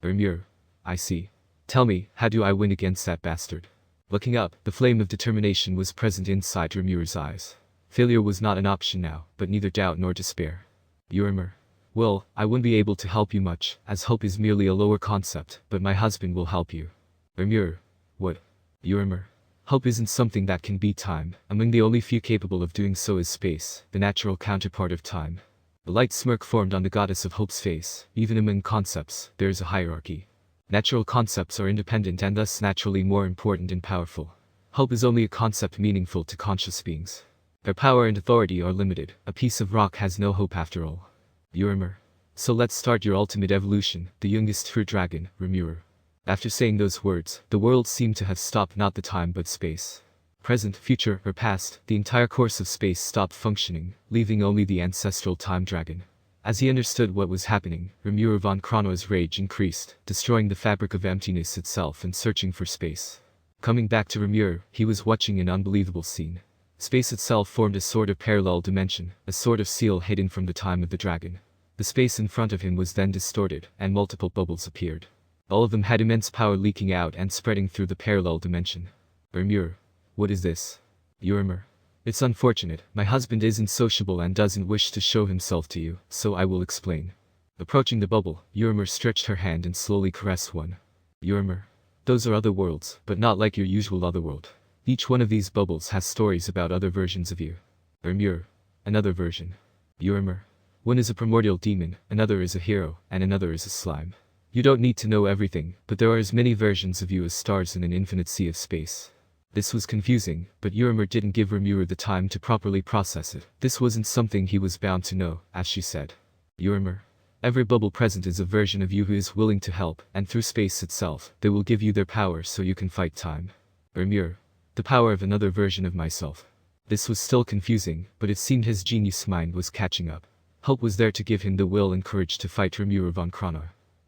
Rimuru. I see. Tell me, how do I win against that bastard? Looking up, the flame of determination was present inside Rimuru's eyes. Failure was not an option now, but neither doubt nor despair. Urimer. Well, I wouldn't be able to help you much, as hope is merely a lower concept, but my husband will help you. Rimuru. What? Urimer. Hope isn't something that can beat time. Among the only few capable of doing so is space, the natural counterpart of time. A light smirk formed on the goddess of hope's face. Even among concepts, there is a hierarchy. Natural concepts are independent and thus naturally more important and powerful. Hope is only a concept meaningful to conscious beings. Their power and authority are limited. A piece of rock has no hope after all. Urimer. So let's start your ultimate evolution, the youngest true dragon, Rimuru. After saying those words, the world seemed to have stopped, not the time but space. present, future, or past, the entire course of space stopped functioning, leaving only the ancestral time dragon. As he understood what was happening, Rimuru von Krono's rage increased, destroying the fabric of emptiness itself and searching for space. Coming back to Rimuru, he was watching an unbelievable scene. Space itself formed a sort of parallel dimension, a sort of seal hidden from the time of the dragon. The space in front of him was then distorted, and multiple bubbles appeared. All of them had immense power leaking out and spreading through the parallel dimension. Rimuru. What is this? Urimer. It's unfortunate, my husband isn't sociable and doesn't wish to show himself to you, so I will explain. Approaching the bubble, Urimer stretched her hand and slowly caressed one. Urimer. Those are other worlds, but not like your usual otherworld. Each one of these bubbles has stories about other versions of you. Rimuru. Another version. Urimer. One is a primordial demon, another is a hero, and another is a slime. You don't need to know everything, but there are as many versions of you as stars in an infinite sea of space. This was confusing, but Urimer didn't give Rimuru the time to properly process it. This wasn't something he was bound to know, as she said. Urimer. Every bubble present is a version of you who is willing to help, and through space itself, they will give you their power so you can fight time. Rimuru. The power of another version of myself. This was still confusing, but it seemed his genius mind was catching up. Hope was there to give him the will and courage to fight Rimuru von Krono,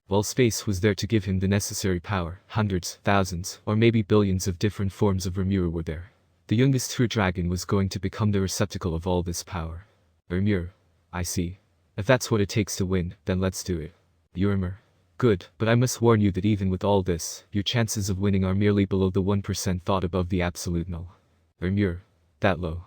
while space was there to give him the necessary power. Hundreds, thousands, or maybe billions of different forms of Rimuru were there. The youngest true dragon was going to become the receptacle of all this power. Rimuru. I see. If that's what it takes to win, then let's do it. Urimer. Good, but I must warn you that even with all this, your chances of winning are merely below the 1% thought above the absolute null. Rimuru. That low.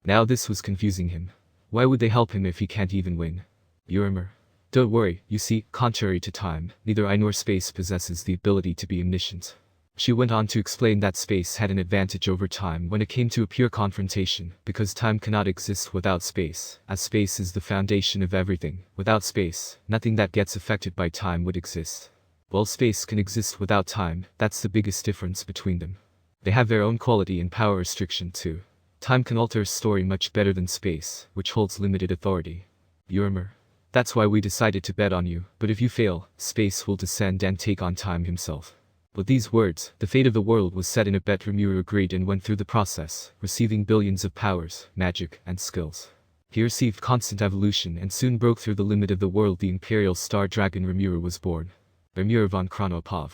Now this was confusing him. Why would they help him if he can't even win? Urimer. Don't worry, you see, contrary to time, neither I nor space possesses the ability to be omniscient. She went on to explain that space had an advantage over time when it came to a pure confrontation, because time cannot exist without space, as space is the foundation of everything. Without space, nothing that gets affected by time would exist. While space can exist without time, that's the biggest difference between them. They have their own quality and power restriction too. Time can alter a story much better than space, which holds limited authority. Urimer. That's why we decided to bet on you, but if you fail, space will descend and take on time himself. With these words, the fate of the world was set in a bet. Rimuru agreed and went through the process, receiving billions of powers, magic, and skills. He received constant evolution and soon broke through the limit of the world. The Imperial Star Dragon Rimuru was born. Rimuru von Krono.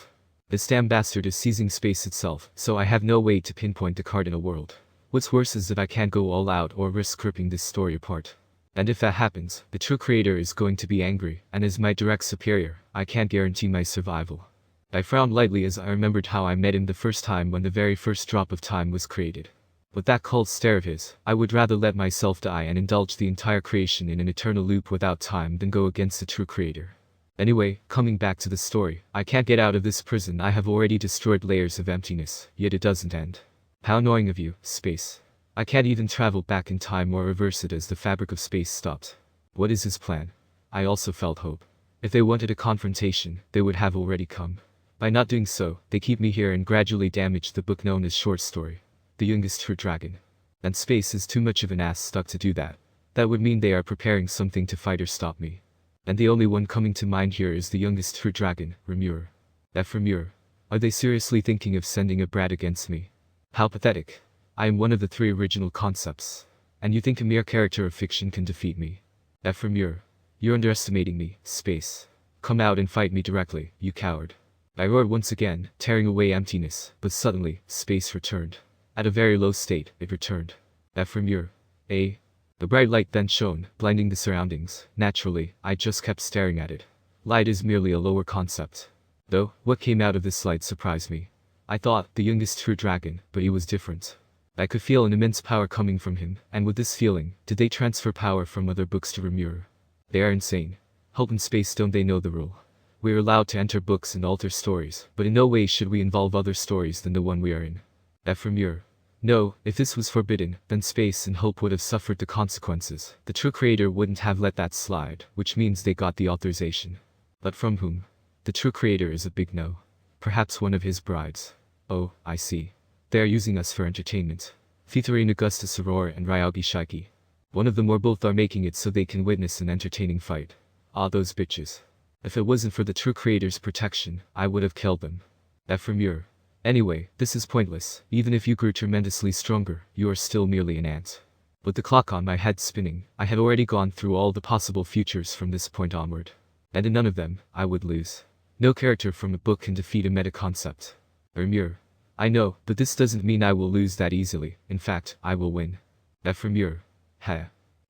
This damn bastard is seizing space itself, so I have no way to pinpoint the cardinal world. What's worse is that I can't go all out or risk ripping this story apart. And if that happens, the true creator is going to be angry, and as my direct superior, I can't guarantee my survival. I frowned lightly as I remembered how I met him the first time when the very first drop of time was created. With that cold stare of his, I would rather let myself die and indulge the entire creation in an eternal loop without time than go against the true creator. Anyway, coming back to the story, I can't get out of this prison. I have already destroyed layers of emptiness, yet it doesn't end. How annoying of you, space. I can't even travel back in time or reverse it as the fabric of space stopped. What is his plan? I also felt hope. If they wanted a confrontation, they would have already come. By not doing so, they keep me here and gradually damage the book known as short story. The youngest true dragon. And space is too much of an ass stuck to do that. That would mean they are preparing something to fight or stop me. And the only one coming to mind here is the youngest true dragon, Rimuru. Rimuru. Are they seriously thinking of sending a brat against me? How pathetic. I am one of the 3 original concepts. And you think a mere character of fiction can defeat me? Rimuru. You're underestimating me, space. Come out and fight me directly, you coward. I roared once again, tearing away emptiness, but suddenly, space returned. At a very low state, it returned. Rimuru. The bright light then shone, blinding the surroundings. Naturally, I just kept staring at it. Light is merely a lower concept. Though, what came out of this light surprised me. I thought, the youngest true dragon, but he was different. I could feel an immense power coming from him, and with this feeling, did they transfer power from other books to Rimuru? They are insane. Hope and space, don't they know the rule? We are allowed to enter books and alter stories, but in no way should we involve other stories than the one we are in. Rimuru. No, if this was forbidden, then space and hope would have suffered the consequences. The true creator wouldn't have let that slide, which means they got the authorization. But from whom? The true creator is a big no. Perhaps one of his brides. Oh, I see. They are using us for entertainment. Featuring Augustus Aurora and Ryugi Shiki. One of them or both are making it so they can witness an entertaining fight. Ah, those bitches. If it wasn't for the true creator's protection, I would have killed them. Rimuru. Anyway, this is pointless. Even if you grew tremendously stronger, you are still merely an ant. With the clock on my head spinning, I had already gone through all the possible futures from this point onward. And in none of them, I would lose. No character from a book can defeat a meta concept. Rimuru. I know, but this doesn't mean I will lose that easily. In fact, I will win. Rimuru. Heh.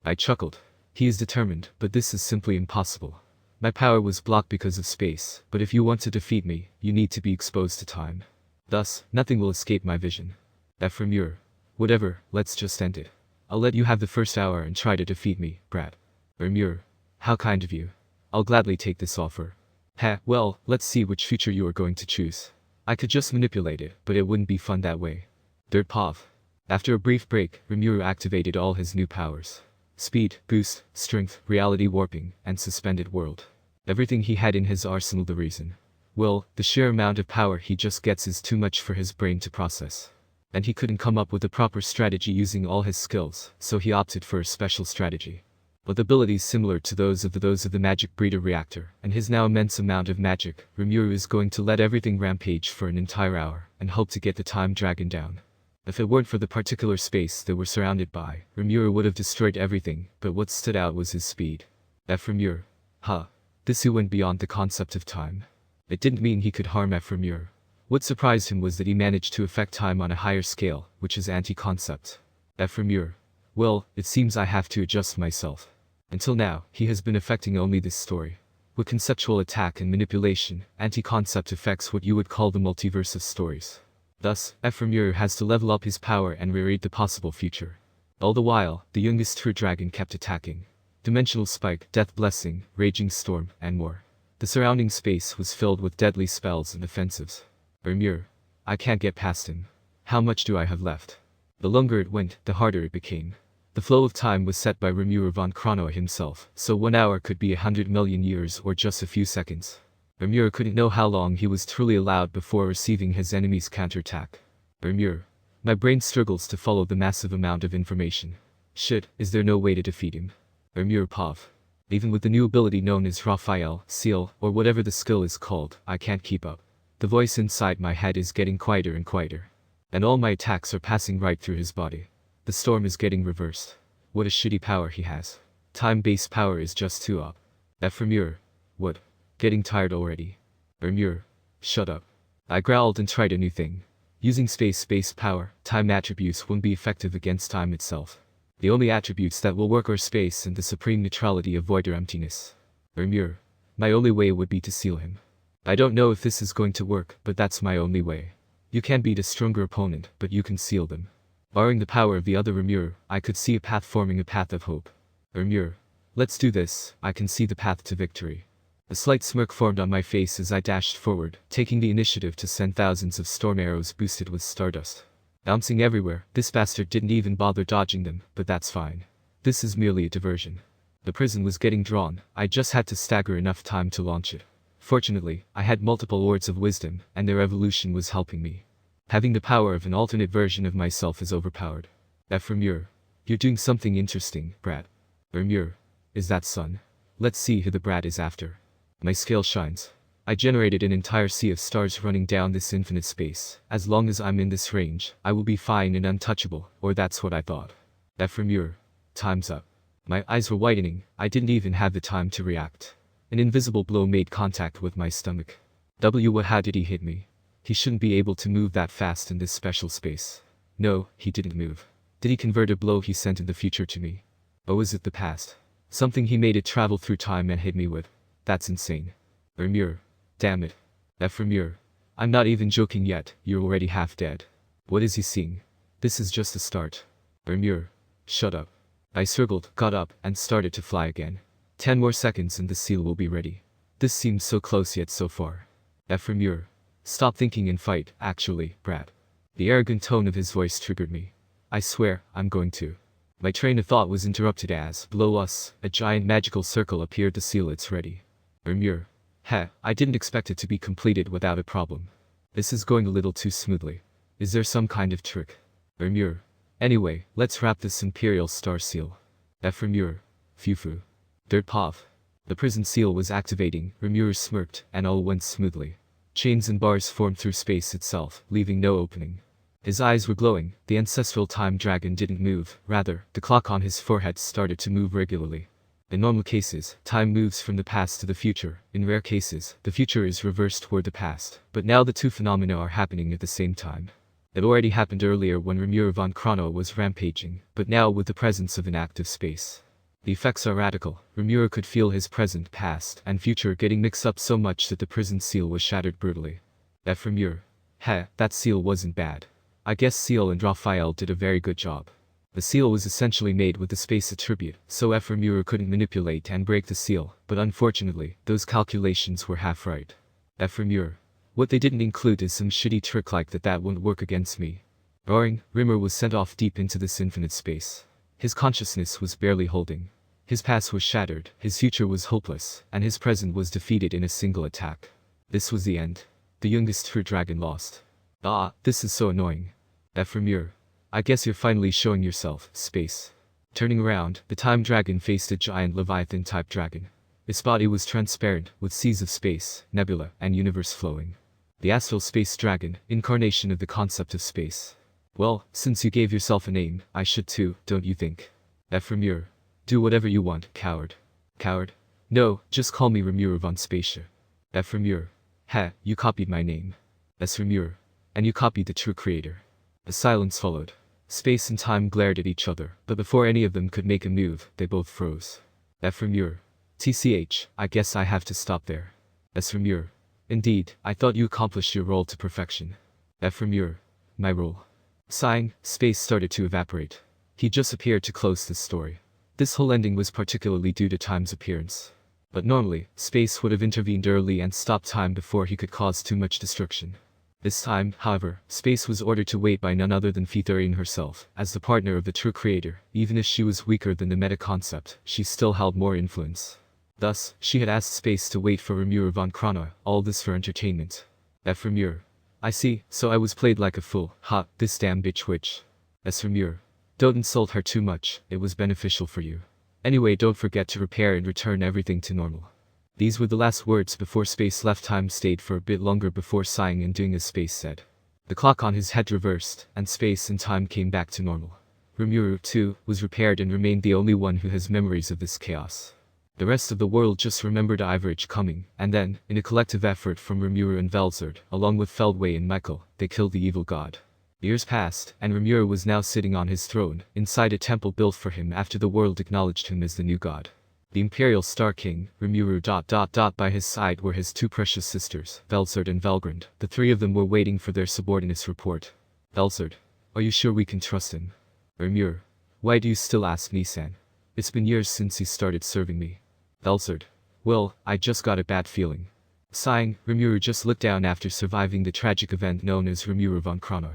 I chuckled. He is determined, but this is simply impossible. My power was blocked because of space, but if you want to defeat me, you need to be exposed to time. Thus, nothing will escape my vision. Rimuru. Whatever, let's just end it. I'll let you have the first hour and try to defeat me, brat. Rimuru. How kind of you. I'll gladly take this offer. Well, let's see which future you are going to choose. I could just manipulate it, but it wouldn't be fun that way. Dirt Pov. After a brief break, Rimuru activated all his new powers. Speed, boost, strength, reality warping, and suspended world. Everything he had in his arsenal. The reason. Well, the sheer amount of power he just gets is too much for his brain to process. And he couldn't come up with a proper strategy using all his skills, so he opted for a special strategy. With abilities similar to those of the magic breeder reactor, and his now immense amount of magic, Rimuru is going to let everything rampage for an entire hour, and hope to get the time dragon down. If it weren't for the particular space they were surrounded by, Rimuru would have destroyed everything, but what stood out was his speed. Rimuru. This who went beyond the concept of time. It didn't mean he could harm Rimuru. What surprised him was that he managed to affect time on a higher scale, which is anti-concept. Rimuru. Well, it seems I have to adjust myself. Until now, he has been affecting only this story. With conceptual attack and manipulation, anti-concept affects what you would call the multiverse of stories. Thus, Rimuru has to level up his power and reread the possible future. All the while, the youngest true dragon kept attacking. Dimensional Spike, Death Blessing, Raging Storm, and more. The surrounding space was filled with deadly spells and offensives. Rimuru. I can't get past him. How much do I have left? The longer it went, the harder it became. The flow of time was set by Rimuru von Chronoa himself, so 1 hour could be 100 million years or just a few seconds. Rimuru couldn't know how long he was truly allowed before receiving his enemy's counterattack. Rimuru. My brain struggles to follow the massive amount of information. Shit, is there no way to defeat him? Rimuru Pov. Even with the new ability known as Raphael, Seal, or whatever the skill is called, I can't keep up. The voice inside my head is getting quieter and quieter. And all my attacks are passing right through his body. The storm is getting reversed. What a shitty power he has. Time-based power is just too up. Rimuru. What? Getting tired already? Rimuru. Shut up. I growled and tried a new thing. Using space-based power, time attributes won't be effective against time itself. The only attributes that will work are space and the supreme neutrality of void or emptiness. Rimuru. My only way would be to seal him. I don't know if this is going to work, but that's my only way. You can beat a stronger opponent, but you can seal them. Barring the power of the other Rimuru, I could see a path forming, a path of hope. Rimuru. Let's do this, I can see the path to victory. A slight smirk formed on my face as I dashed forward, taking the initiative to send thousands of storm arrows boosted with stardust. Bouncing everywhere, this bastard didn't even bother dodging them, but that's fine. This is merely a diversion. The prison was getting drawn, I just had to stagger enough time to launch it. Fortunately, I had multiple words of wisdom, and their evolution was helping me. Having the power of an alternate version of myself is overpowered. Rimuru. You're doing something interesting, brat. Rimuru. Is that son? Let's see who the brat is after. My scale shines. I generated an entire sea of stars running down this infinite space. As long as I'm in this range, I will be fine and untouchable, or that's what I thought. Rimuru. Time's up. My eyes were widening, I didn't even have the time to react. An invisible blow made contact with my stomach. How did he hit me? He shouldn't be able to move that fast in this special space. No, he didn't move. Did he convert a blow he sent in the future to me? Or was it the past? Something he made it travel through time and hit me with. That's insane. Rimuru. Damn it. Rimuru. I'm not even joking yet, you're already half dead. What is he seeing? This is just the start. Rimuru. Shut up. I circled, got up, and started to fly again. 10 more seconds and the seal will be ready. This seems so close yet so far. Rimuru. Stop thinking and fight, actually, brat. The arrogant tone of his voice triggered me. I swear, I'm going to. My train of thought was interrupted as, below us, a giant magical circle appeared to seal its ready. Rimuru. I didn't expect it to be completed without a problem. This is going a little too smoothly. Is there some kind of trick? Rimuru. Anyway, let's wrap this Imperial Star Seal. Rimuru. Fufu. Dirt Pov. The prison seal was activating, Rimuru smirked, and all went smoothly. Chains and bars formed through space itself, leaving no opening. His eyes were glowing. The ancestral time dragon didn't move, rather, the clock on his forehead started to move regularly. In normal cases, time moves from the past to the future. In rare cases, the future is reversed toward the past. But now the two phenomena are happening at the same time. It already happened earlier when Rimuru von Chrono was rampaging, but now with the presence of an active space. The effects are radical. Rimuru could feel his present, past, and future getting mixed up so much that the prison seal was shattered brutally. F. Rimuru. Heh, that seal wasn't bad. I guess Seal and Raphael did a very good job. The seal was essentially made with the space attribute, so F. Rimuru couldn't manipulate and break the seal, but unfortunately, those calculations were half right. F. Rimuru. What they didn't include is some shitty trick like that won't work against me. Roaring, Rimuru was sent off deep into this infinite space. His consciousness was barely holding. His past was shattered, his future was hopeless, and his present was defeated in a single attack. This was the end. The youngest true dragon lost. Ah, this is so annoying. F. Rimuru. I guess you're finally showing yourself, space. Turning around, the time dragon faced a giant Leviathan-type dragon. Its body was transparent, with seas of space, nebula, and universe flowing. The astral space dragon, incarnation of the concept of space. Well, since you gave yourself a name, I should too, don't you think? F. Rimuru. Do whatever you want, coward. Coward? No, just call me Rimuru von Spacia. F. Rimuru. Ha, you copied my name. S. Rimuru. And you copied the true creator. A silence followed. Space and time glared at each other, but before any of them could make a move, they both froze. F. Rimuru. TCH, I guess I have to stop there. S. Rimuru. Indeed, I thought you accomplished your role to perfection. F. Rimuru. My role. Sighing, space started to evaporate. He just appeared to close this story. This whole ending was particularly due to time's appearance. But normally, space would have intervened early and stopped time before he could cause too much destruction. This time, however, space was ordered to wait by none other than Phythurian herself, as the partner of the true creator. Even if she was weaker than the meta-concept, she still held more influence. Thus, she had asked space to wait for Rimuru von Chrono, all this for entertainment. F. Rimuru. I see, so I was played like a fool. Ha, this damn bitch witch. S. Rimuru. Don't insult her too much, it was beneficial for you. Anyway, don't forget to repair and return everything to normal. These were the last words before space left. Time stayed for a bit longer before sighing and doing as space said. The clock on his head reversed, and space and time came back to normal. Rimuru, too, was repaired and remained the only one who has memories of this chaos. The rest of the world just remembered Ivorage coming, and then, in a collective effort from Rimuru and Velzard, along with Feldway and Michael, they killed the evil god. Years passed, and Rimuru was now sitting on his throne, inside a temple built for him after the world acknowledged him as the new god. The Imperial Star King, Rimuru... By his side were his two precious sisters, Velzard and Velgrand. The three of them were waiting for their subordinate's report. Velzard. Are you sure we can trust him? Rimuru. Why do you still ask Nissan? It's been years since he started serving me. Velzard. Well, I just got a bad feeling. Sighing, Rimuru just looked down after surviving the tragic event known as Rimuru von Chrono.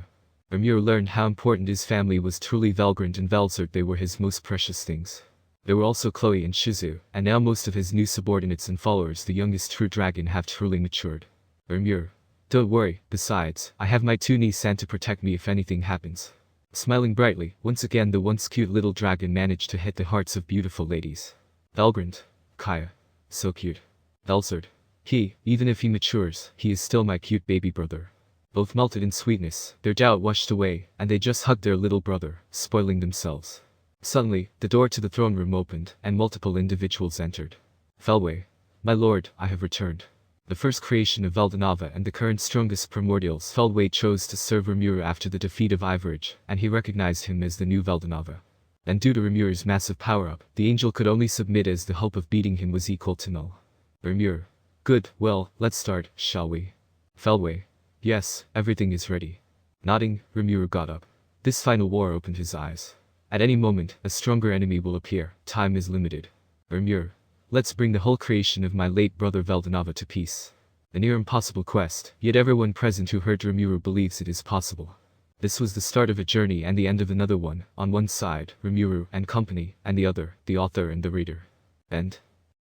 Rimuru learned how important his family was. Truly, Velgrand and Velzard, they were his most precious things. There were also Chloe and Shizu, and now most of his new subordinates and followers, the youngest true dragon, have truly matured. Rimuru. Don't worry, besides, I have my two Nissan to protect me if anything happens. Smiling brightly, once again the once cute little dragon managed to hit the hearts of beautiful ladies. Velgrand. Kaya. So cute. Velzard. Even if he matures, he is still my cute baby brother. Both melted in sweetness, their doubt washed away, and they just hugged their little brother, spoiling themselves. Suddenly, the door to the throne room opened, and multiple individuals entered. Felway. My lord, I have returned. The first creation of Veldanava and the current strongest primordials. Feldway chose to serve Rimuru after the defeat of Ivorage, and he recognized him as the new Veldanava. And due to Rimuru's massive power-up, the angel could only submit as the hope of beating him was equal to null. Rimuru. Good, well, let's start, shall we? Feldway. Yes, everything is ready. Nodding, Rimuru got up. This final war opened his eyes. At any moment, a stronger enemy will appear. Time is limited. Rimuru. Let's bring the whole creation of my late brother Veldanava to peace. A near impossible quest, yet everyone present who heard Rimuru believes it is possible. This was the start of a journey and the end of another one. On one side, Rimuru and company, and the other, the author and the reader. End.